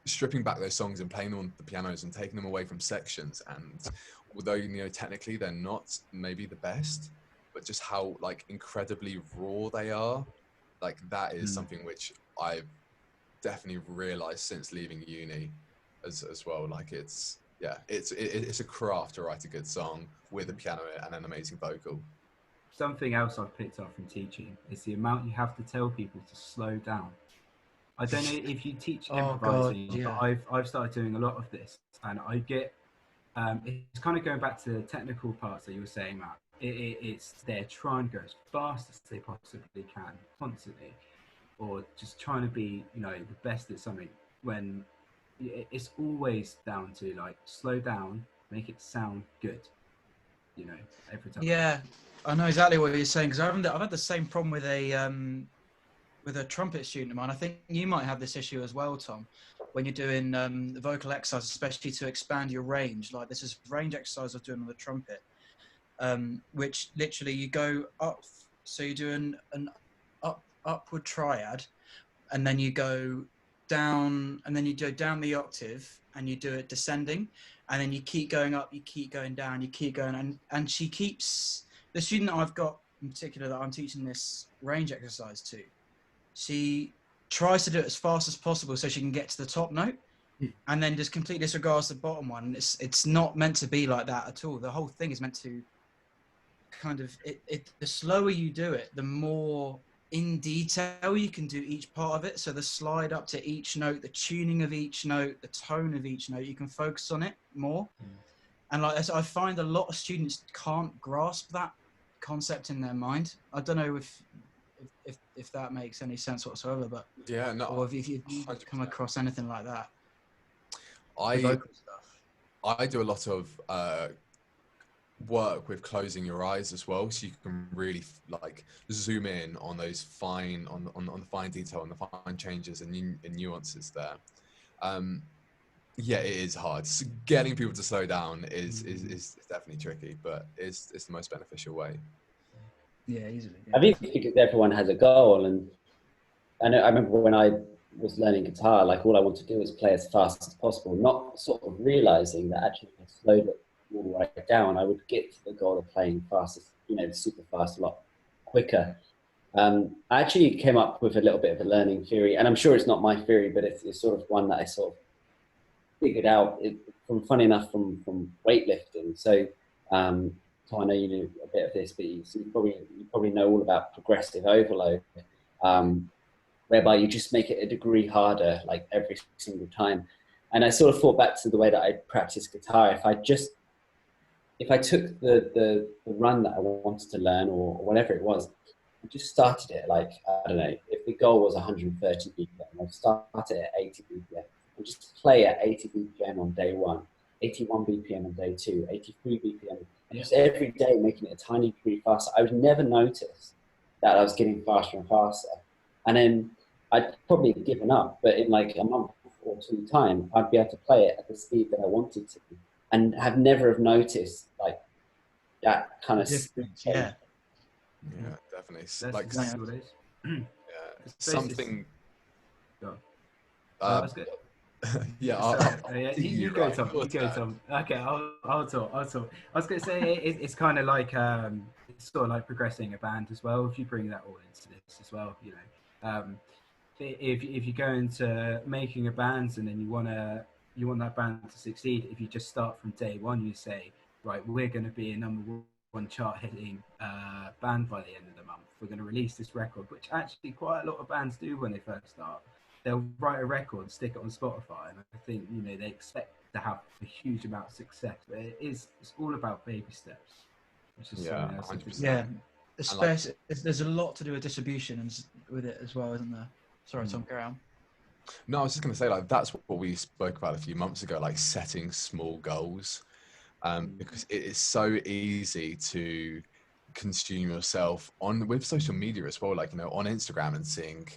stripping back those songs and playing them on the pianos and taking them away from sections, and although, you know, technically they're not maybe the best, but just how like incredibly raw they are, like that is something which I've definitely realized since leaving uni as well. Like it's a craft to write a good song with a piano and an amazing vocal. Something else I've picked up from teaching is the amount you have to tell people to slow down. I don't know if you teach improvising, but I've started doing a lot of this, and I get it's kind of going back to the technical parts that you were saying, Matt. It's they're trying to go as fast as they possibly can constantly, or just trying to be, you know, the best at something, when it's always down to like slow down, make it sound good, you know, every time. Yeah, I know exactly what you're saying, because I've had the same problem with a trumpet student of mine. I think you might have this issue as well, Tom, when you're doing the vocal exercise, especially to expand your range. Like this is range exercise I was doing on the trumpet, which literally you go up, so you're doing an upward triad, and then you go down, and then you go down the octave, and you do it descending, and then you keep going up, you keep going down, you keep going, and she keeps, the student that I've got in particular that I'm teaching this range exercise to, she tries to do it as fast as possible so she can get to the top note, and then just completely disregards the bottom one. It's not meant to be like that at all. The whole thing is meant to kind of, the slower you do it, the more in detail you can do each part of it. So the slide up to each note, the tuning of each note, the tone of each note, you can focus on it more. And like I find a lot of students can't grasp that concept in their mind. I don't know if that makes any sense whatsoever, but yeah, no, or if you come across anything like that. I do a lot of work with closing your eyes as well, so you can really like zoom in on those fine on the fine detail and the fine changes and nuances there. Yeah, it is hard. So getting people to slow down is definitely tricky, but it's the most beneficial way. Yeah, easily. I think because everyone has a goal, and I remember when I was learning guitar, like all I wanted to do was play as fast as possible, not sort of realizing that actually if I slowed it all the way down, I would get to the goal of playing fast, you know, super fast, a lot quicker. I actually came up with a little bit of a learning theory, and I'm sure it's not my theory, but it's sort of one that I sort of figured out funny enough, from weightlifting. So, I know you knew a bit of this, but you probably know all about progressive overload, whereby you just make it a degree harder, like every single time. And I sort of thought back to the way that I practiced guitar. If I took the run that I wanted to learn, or whatever it was, I just started it like, I don't know, if the goal was 130 BPM, I'd start it at 80 BPM and just play at 80 BPM on day one, 81 BPM on day two, 83 BPM, and just every day making it a tiny degree faster. I would never notice that I was getting faster and faster. And then I'd probably given up, but in like a month or two time, I'd be able to play it at the speed that I wanted to, and never have noticed like that kind of difference. Yeah, Definitely. That's like exactly what it is. yeah, something. I was good. Yeah, you go, Tom. You go, Tom. Okay, I'll talk. I was going to say it's kind of like it's sort of like progressing a band as well. If you bring that all into this as well, you know, if you go into making a band and then you want that band to succeed, if you just start from day one, you say, right, we're going to be a #1 chart hitting band by the end of the month. We're going to release this record, which actually quite a lot of bands do when they first start. They'll write a record, stick it on Spotify, and I think they expect to have a huge amount of success. But it's all about baby steps, which is something else. 100%. Yeah, especially there's a lot to do with distribution and with it as well, isn't there? Sorry, Tom, carry on. No, I was just going to say, like, that's what we spoke about a few months ago, like setting small goals, because it is so easy to consume yourself with social media as well, like, on Instagram, and seeing,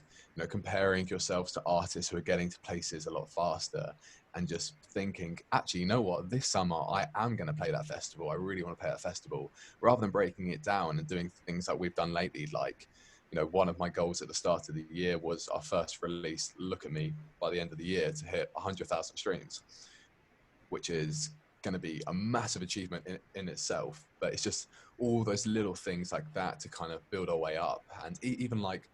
comparing yourselves to artists who are getting to places a lot faster, and just thinking, actually, you know what, this summer I am going to play that festival. I really want to play that festival, rather than breaking it down and doing things like we've done lately. Like, one of my goals at the start of the year was our first release, Look at Me, by the end of the year to hit 100,000 streams, which is going to be a massive achievement in itself. But it's just all those little things like that to kind of build our way up. And even like,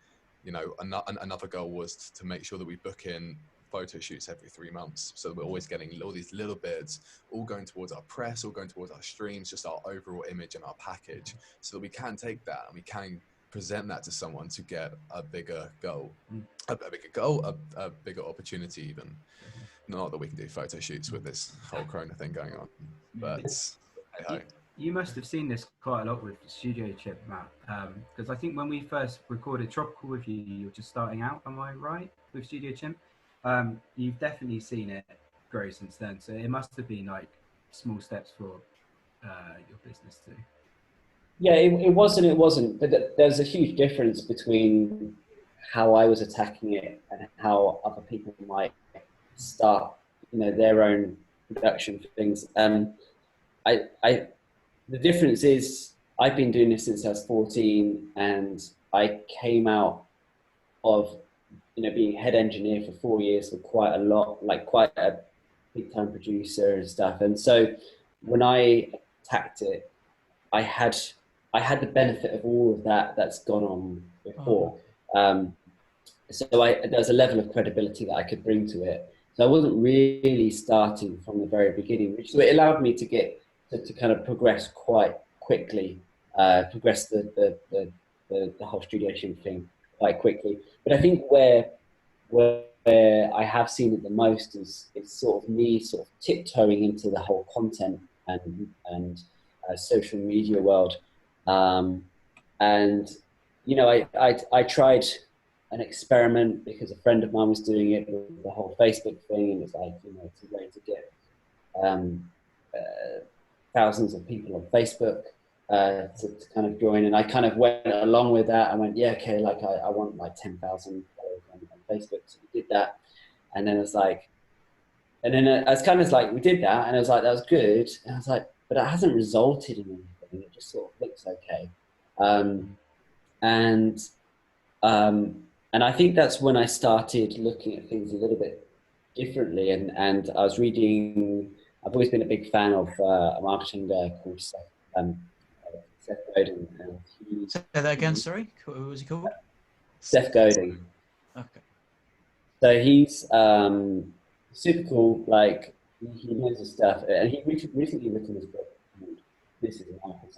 another goal was to make sure that we book in photo shoots every 3 months, so that we're always getting all these little bits, all going towards our press, all going towards our streams, just our overall image and our package, so that we can take that and we can present that to someone to get a bigger goal, a bigger opportunity even. Not that we can do photo shoots with this whole Corona thing going on, but hey-ho. You must have seen this quite a lot with Studio Chimp, Matt, because I think when we first recorded Tropical with you, you were just starting out, am I right, with Studio Chimp? You've definitely seen it grow since then, so it must have been like small steps for your business too. Yeah, it was and it wasn't, but there's a huge difference between how I was attacking it and how other people might start, their own production for things. The difference is I've been doing this since I was 14, and I came out of, being head engineer for 4 years for quite a big time producer and stuff. And so when I attacked it, I had the benefit of all of that's gone on before. So there's a level of credibility that I could bring to it. So I wasn't really starting from the very beginning, which it allowed me to get to kind of progress quite quickly, progress the whole Studio Chimp thing quite quickly. But I think where I have seen it the most is sort of me sort of tiptoeing into the whole content and social media world. And I tried an experiment because a friend of mine was doing it with the whole Facebook thing, and it's like, it's a way to get thousands of people on Facebook to kind of join. And I kind of went along with that. I went, yeah, okay, like I want like 10,000 followers on Facebook, so we did that. And then it's like, and then I was kind of like, we did that, and I was like, that was good. And I was like, but it hasn't resulted in anything. It just sort of looks okay. And I think that's when I started looking at things a little bit differently. And I was reading, I've always been a big fan of a marketing guy called Seth Godin. Say that again, sorry? What was he called? Seth Godin. Okay. So he's super cool, like he knows his stuff. And he recently written this book, This is a Market.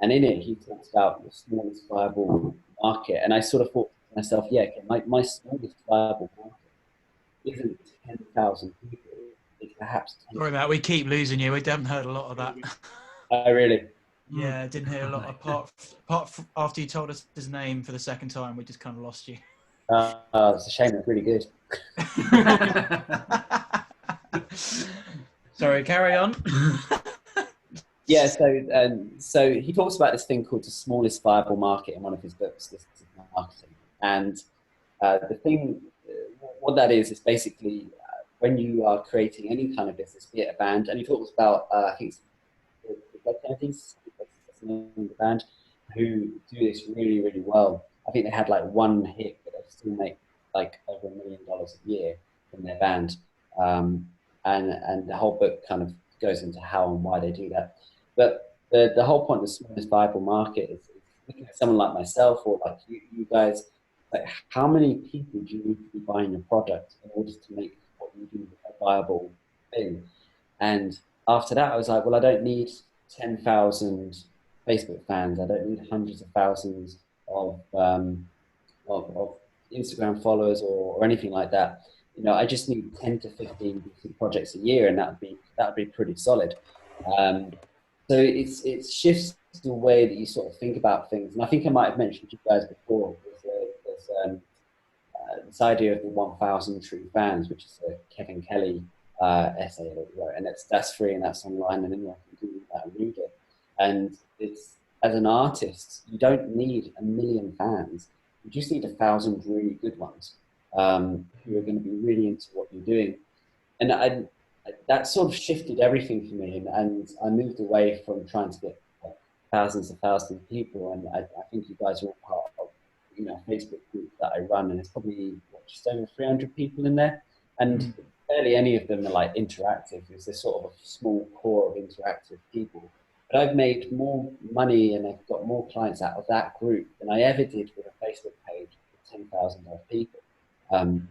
And in it, he talks about the smallest viable market. And I sort of thought to myself, yeah, okay, my smallest viable market isn't 10,000 people. It's perhaps 10,000. Sorry, Matt, we keep losing you. We haven't heard a lot of that. Oh, really? Yeah, didn't hear a lot. Apart after you told us his name for the second time, we just kind of lost you. It's a shame. It's really good. Sorry, carry on. Yeah, so he talks about this thing called the smallest viable market in one of his books, This is Marketing. And the thing, what that is basically when you are creating any kind of business, be it a band, and he talks about, I think it's the Kennedys, that's the name of the band, who do this really, really well. I think they had like one hit, but they still make like over $1 million a year in their band. And the whole book kind of goes into how and why they do that. But the whole point of the smallest viable market is looking at someone like myself or like you guys like, how many people do you need to be buying your product in order to make what you do a viable thing? And after that, I was like, well, I don't need 10,000 Facebook fans. I don't need hundreds of thousands of, of Instagram followers or anything like that. You know, I just need 10 to 15 decent projects a year, and that'd be pretty solid. So it shifts the way that you sort of think about things. And I think I might have mentioned to you guys before, there's this idea of the 1,000 true fans, which is a Kevin Kelly essay that he wrote, and that's free and that's online, and anyone can do that and read it. And it's, as an artist, you don't need 1 million fans. You just need 1,000 really good ones who are going to be really into what you're doing. And that sort of shifted everything for me, and I moved away from trying to get like thousands of people. And I think you guys are all part of, you know, a Facebook group that I run, and it's probably just over 300 people in there, and barely any of them are like interactive. It's this sort of a small core of interactive people. But I've made more money and I've got more clients out of that group than I ever did with a Facebook page with 10,000 people. And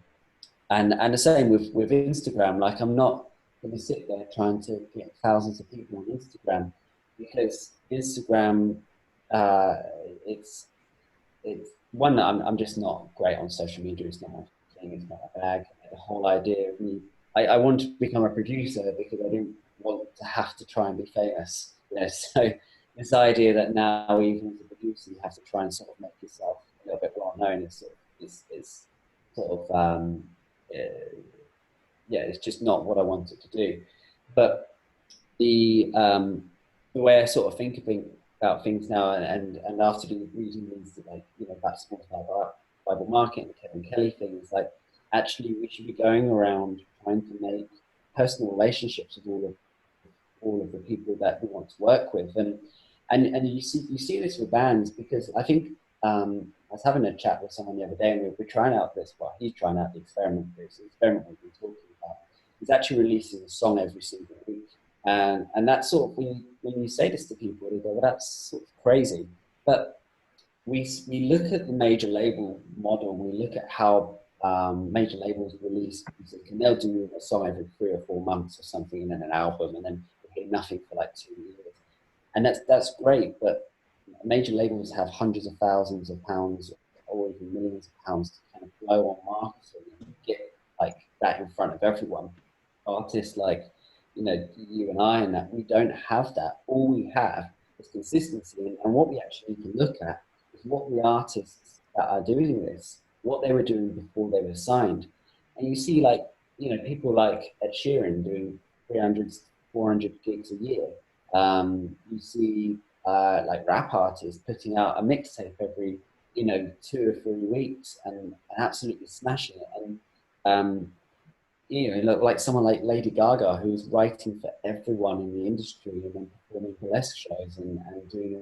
the same with Instagram. Like, I'm not going to sit there trying to get thousands of people on Instagram, because Instagram, it's one, I'm just not great on social media. It's not my thing. It's not my bag. The whole idea of me, I wanted to become a producer because I didn't want to have to try and be famous. You know, so this idea that now, even as a producer, you have to try and sort of make yourself a little bit well known is yeah, it's just not what I wanted to do. But the way I sort of think about things now, and after reading these, like, you know, Back to Small Bible Market and the Kevin Kelly things, like, actually we should be going around trying to make personal relationships with all of the people that we want to work with, and you see this with bands, because I think I was having a chat with someone the other day, and we're trying out this. Well, he's trying out the experiment. This experiment we've been talking about. He's actually releasing a song every single week, and that's sort of, when you say this to people, they go, "Well, that's sort of crazy." But we look at the major label model. We look at how major labels release music, and they'll do a song every 3 or 4 months or something, and then an album, and then we hear nothing for like 2 years. And that's great, but major labels have hundreds of thousands of pounds or even millions of pounds to kind of blow on marketing and get like that in front of everyone. Artists like, you know, you and I, and that, we don't have that. All we have is consistency, and what we actually can look at is what the artists that are doing this, what they were doing before they were signed. And you see, like, you know, people like Ed Sheeran doing 300, 400 gigs a year. You see like rap artists putting out a mixtape every, you know, 2 or 3 weeks and absolutely smashing it. And you know, like someone like Lady Gaga, who's writing for everyone in the industry and then performing burlesque shows and doing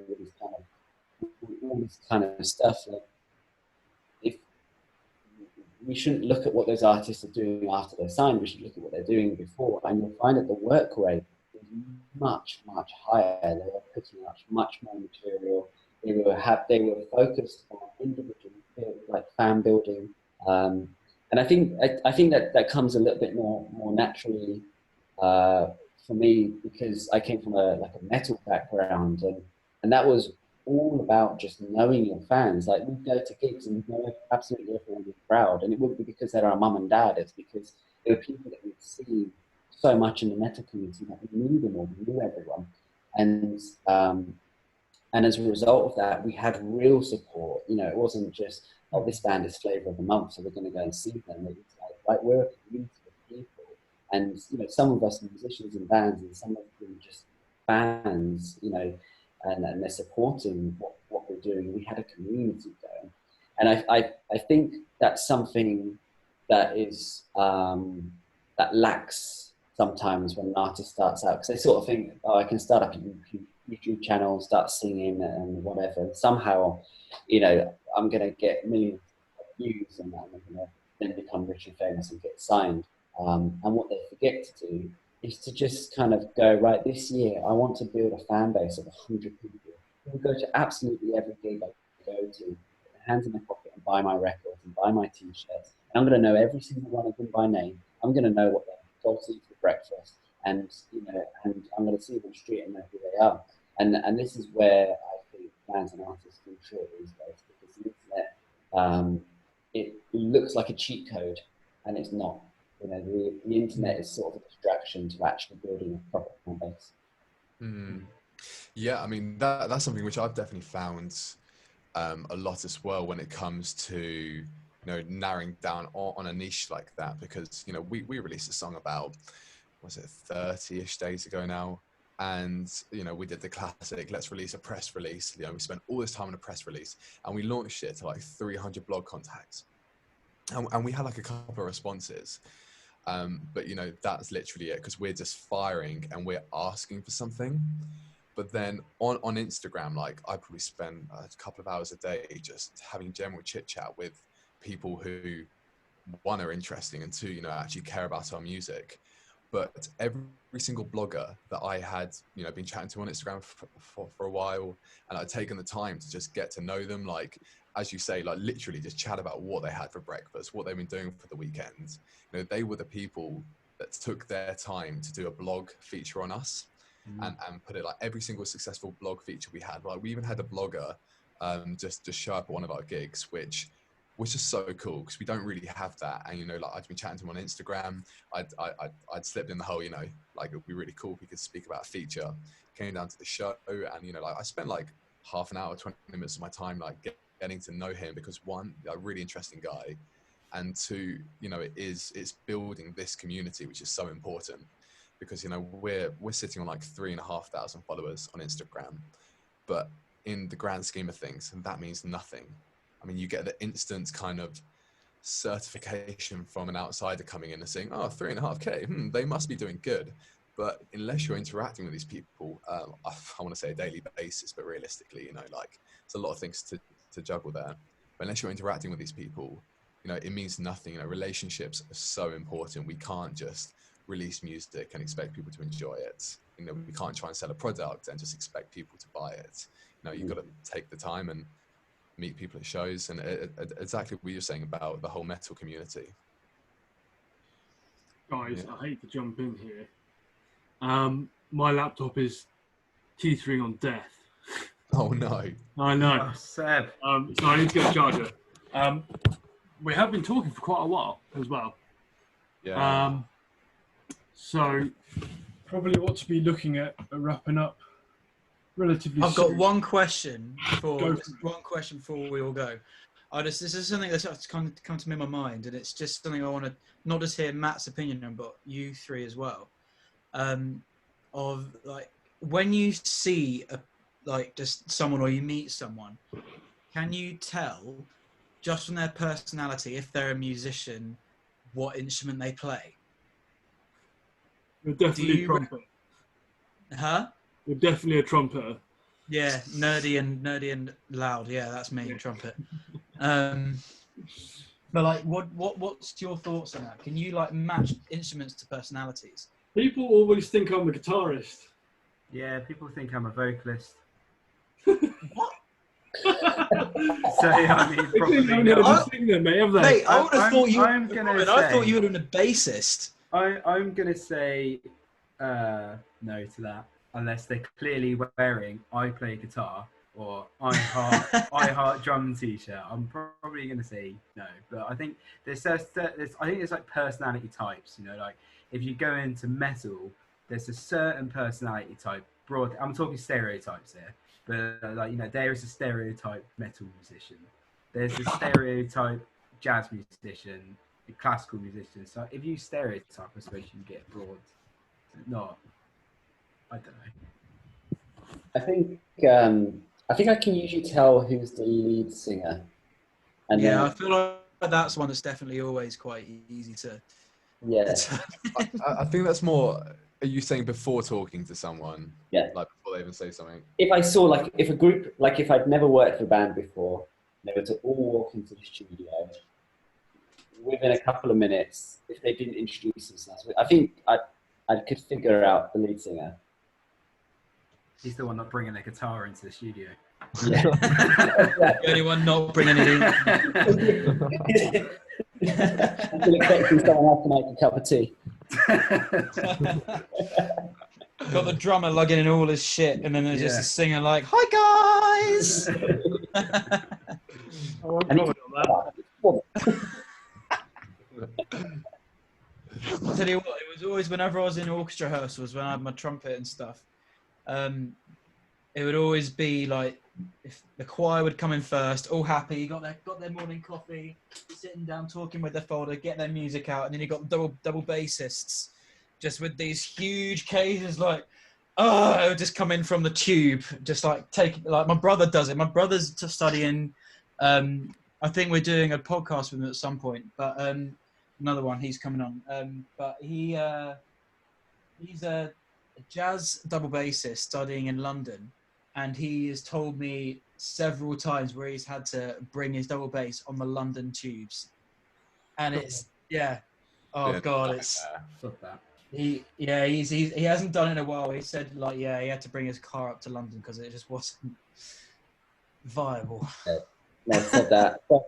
all this kind of stuff. Like, if we shouldn't look at what those artists are doing after they're signed, we should look at what they're doing before, and you'll find that the work rate is much, much higher. They were putting out much more material. They were focused on individual, like, fan building, and I think that comes a little bit more naturally for me, because I came from a metal background, and that was all about just knowing your fans. Like, we'd go to gigs and know absolutely everyone in the crowd, and it wouldn't be because they're our mum and dad. It's because they were people that we'd seen so much in the metal community that we knew them all, we knew everyone, and as a result of that, we had real support. You know, it wasn't just, oh, this band is Flavour of the Month, so we're going to go and see them. It was like, right, we're a community of people, and, you know, some of us are musicians in bands, and some of them are just fans, you know, and they're supporting what we're doing. We had a community going, and I think that's something that is that lacks sometimes when an artist starts out, because they sort of think, oh, I can start up a YouTube channel, start singing and whatever, and somehow, you know, I'm going to get millions of views, and I'm going to then become rich and famous and get signed. And what they forget to do is to just kind of go, right, this year I want to build a fan base of 100 people who will go to absolutely every gig I go to, put their hands in their pocket and buy my record, and buy my t-shirts. And I'm going to know every single one of them by name. I'm going to know what their dogs eat for breakfast, and and I'm going to see them on the street and know who they are. And this is where I think bands and artists fall short these days, because the internet, it looks like a cheat code, and it's not. The internet is sort of a distraction to actually building a proper fan base. Yeah, I mean, that's something which I've definitely found a lot as well when it comes to narrowing down on a niche like that, because we released a song about, was it 30-ish days ago now, and we did the classic, let's release a press release. We spent all this time on a press release, and we launched it to like 300 blog contacts, and we had like a couple of responses. But that's literally it, because we're just firing and we're asking for something. But then on Instagram, like, I probably spend a couple of hours a day just having general chit chat with people who, one, are interesting, and two, actually care about our music. But every single blogger that I had, been chatting to on Instagram for a while, and I'd taken the time to just get to know them, like, as you say, like literally just chat about what they had for breakfast, what they've been doing for the weekend. They were the people that took their time to do a blog feature on us, and put it, like, every single successful blog feature we had. Like, we even had a blogger just show up at one of our gigs, which was just so cool, because we don't really have that. And like, I'd been chatting to him on Instagram. I'd slipped in the whole, like, it'd be really cool if we could speak about a feature. Came down to the show, and like, I spent like half an hour, 20 minutes of my time like getting to know him, because one, a really interesting guy, and two, it's building this community, which is so important, because we're sitting on like 3,500 followers on Instagram, but in the grand scheme of things, that means nothing. I mean, you get the instant kind of certification from an outsider coming in and saying, oh, 3.5K, they must be doing good. But unless you're interacting with these people, I want to say a daily basis, but realistically, like, it's a lot of things to juggle there. But unless you're interacting with these people, it means nothing. Relationships are so important. We can't just release music and expect people to enjoy it. We can't try and sell a product and just expect people to buy it. You've got to take the time and meet people at shows, and exactly what you're saying about the whole metal community. Guys, yeah. I hate to jump in here. My laptop is teetering on death. Oh no! I know. Oh, Seb. So I need to get a charger. We have been talking for quite a while as well. Yeah. So probably what to be looking at wrapping up relatively I've soon. got one question before we all go. This is something that's come to me in my mind, and it's just something I want to not just hear Matt's opinion on, but you three as well. Of like, when you see just someone, or you meet someone, can you tell just from their personality if they're a musician what instrument they play? You're definitely a trumpeter. Huh? You're definitely a trumpeter. Yeah, nerdy and loud. Yeah, that's me, trumpet. But like, what's your thoughts on that? Can you like match instruments to personalities? People always think I'm a guitarist. Yeah, people think I'm a vocalist. What? So I mean, probably not. Mate, have they? Mate, I would have thought you. I thought you would have been a bassist. I'm gonna say no to that, unless they're clearly wearing "I play guitar" or "I heart drum" t-shirt. I'm probably gonna say no, but I think there's like personality types. Like if you go into metal, there's a certain personality type. I'm talking stereotypes here, but like there is a stereotype metal musician. There's a stereotype jazz musician, a classical musician. So if you stereotype, I suppose you get broad. Not, I don't know. I think I can usually tell who's the lead singer. And yeah, I feel like that's one that's definitely always quite easy to. Yeah. I think that's more. Are you saying before talking to someone? Yeah. Like before they even say something? If I saw, like, if a group, like if I'd never worked for a band before, they were to all walk into the studio, within a couple of minutes, if they didn't introduce themselves, I think I could figure out the lead singer. He's the one not bringing a guitar into the studio. Yeah. The only one not bringing it in. I'm still expecting someone else to make a cup of tea. Got the drummer lugging in all his shit, and then there's just Yeah. a singer like, "Hi guys." I won't I need comment on that. I'll tell you what, it was always whenever I was in orchestra rehearsals, when I had my trumpet and stuff, it would always be like, if the choir would come in first, all happy, got their morning coffee, sitting down talking with their folder, get their music out, and then you got double bassists, just with these huge cases, like, oh, it would just come in from the tube, just like like my brother does it. My brother's to studying. I think we're doing a podcast with him at some point, but another one, he's coming on. But he's a jazz double bassist studying in London, and he has told me several times where he's had to bring his double bass on the London tubes, and it's oh god, it's Stop that. he hasn't done it in a while. He said like he had to bring his car up to London because it just wasn't viable. No, said that. But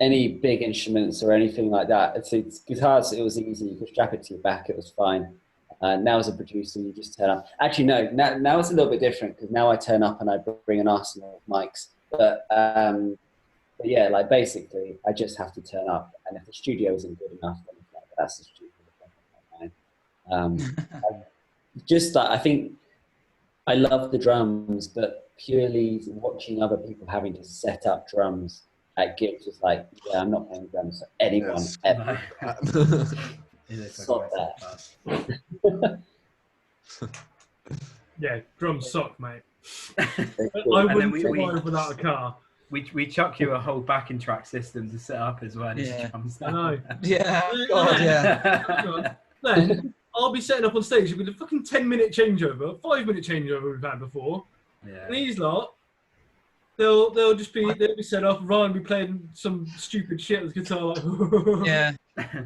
any big instruments or anything like that, it's guitars. It was easy. You could strap it to your back. It was fine. Now as a producer, you just turn up. Actually, no. Now it's a little bit different because now I turn up and I bring an arsenal of mics. But yeah, like basically, I just have to turn up, and if the studio isn't good enough, then it's like, that's the studio. Just like I think I love the drums, but purely watching other people having to set up drums at gigs is like, yeah, I'm not playing drums for anyone ever. Stop that. Yeah, drums suck, mate. Cool. I And then wouldn't survive without a car. We chuck you a whole backing track system to set up as well. Yeah. I know. Yeah, God, yeah. Then I'll be setting up on stage with a fucking 10-minute changeover, 5-minute changeover we've had before. Yeah. And these lot, they'll be set up. Ryan will be playing some stupid shit with his guitar. Like, Yeah.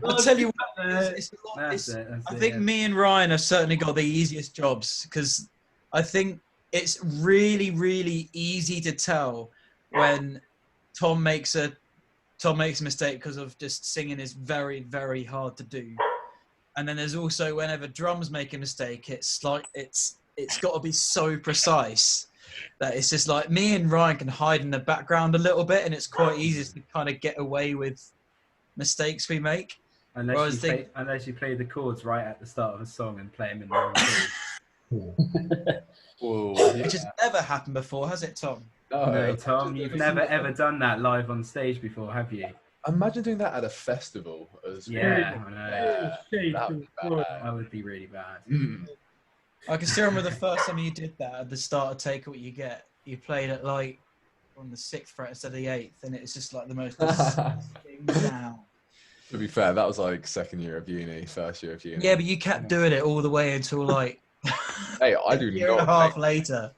I'll tell you what, it's a lot. That's it. I think me and Ryan have certainly got the easiest jobs because I think it's really, really easy to tell when Tom makes a mistake because of just singing is very, very hard to do. And then there's also whenever drums make a mistake, it's like it's got to be so precise that it's just like me and Ryan can hide in the background a little bit, and it's quite easy to kind of get away with mistakes we make. Unless you play the chords right at the start of a song and play them in the wrong key. Which has never happened before, has it, Tom? No, Tom, you've never ever done that live on stage before, have you? Imagine doing that at a festival as well. Yeah, I know. Yeah. That would be really bad. I can still remember the first time you did that at the start of Take What You Get. You played it like on the 6th fret instead of the 8th, and it's just like the most disgusting sound. To be fair, that was like first year of uni. Yeah, but you kept doing it all the way until like hey, I do a year and a half later,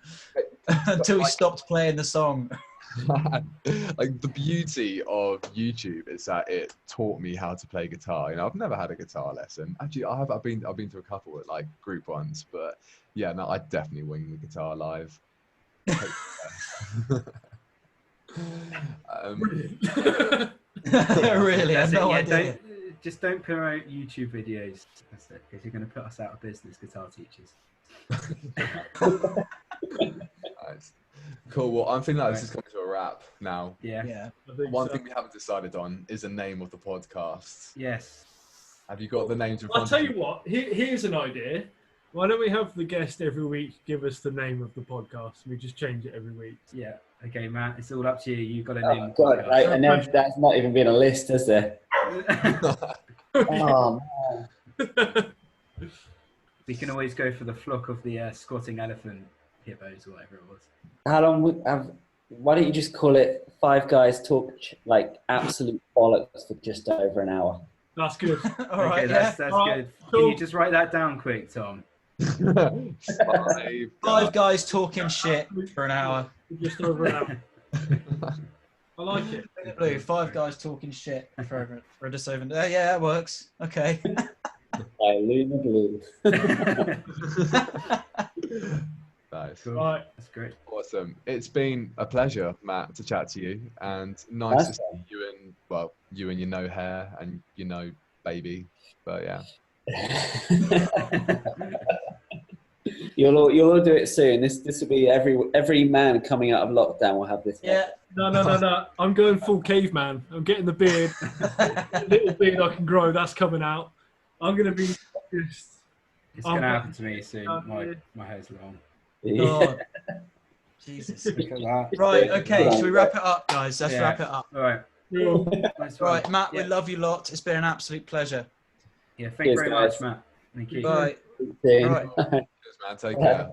until we stopped playing the song. Like the beauty of YouTube is that it taught me how to play guitar. You know, I've never had a guitar lesson. Actually, I've been to a couple of like group ones, but yeah, no, I definitely wing the guitar live. Really, I have no idea. Just don't promote YouTube videos. That's it, because you're going to put us out of business, guitar teachers. Nice. Cool. Well, I'm thinking like this is coming to a wrap now. Yeah. One thing we haven't decided on is the name of the podcast. Yes. Have you got the names? I'll tell you what. Here's an idea. Why don't we have the guest every week give us the name of the podcast? We just change it every week. Yeah. Okay, Matt. It's all up to you. You've got a name. Oh, God, right. And then that's not even been a list, has there? Oh, man. We can always go for the flock of the squatting elephant hippos or whatever it was. How long would have? Why don't you just call it Five Guys Talk like absolute bollocks for just over an hour? That's good. All right, that's good. Cool. Can you just write that down quick, Tom? Five guys talking shit for an hour. Just over an hour. I like it. Blue, 5 guys talking shit for just over. Yeah, it works. Okay. Blue. Nice. Cool. Right. That's great. Awesome. It's been a pleasure, Matt, to chat to you, and nice to see you and you and your no hair and your no baby. But yeah. You'll all do it soon. This will be every man coming out of lockdown will have this. Yeah. No. I'm going full caveman. I'm getting the beard. The little beard I can grow, that's coming out. I'm going to be just... It's going to happen to me soon. My hair's long. God. Jesus. Look at that. Right, okay, should we wrap it up, guys? Let's wrap it up. All right. Nice Right, Matt, we love you lot. It's been an absolute pleasure. Yeah, thank you very much, Matt. Thank you. Bye. Soon. Right. Cheers, man. Take care.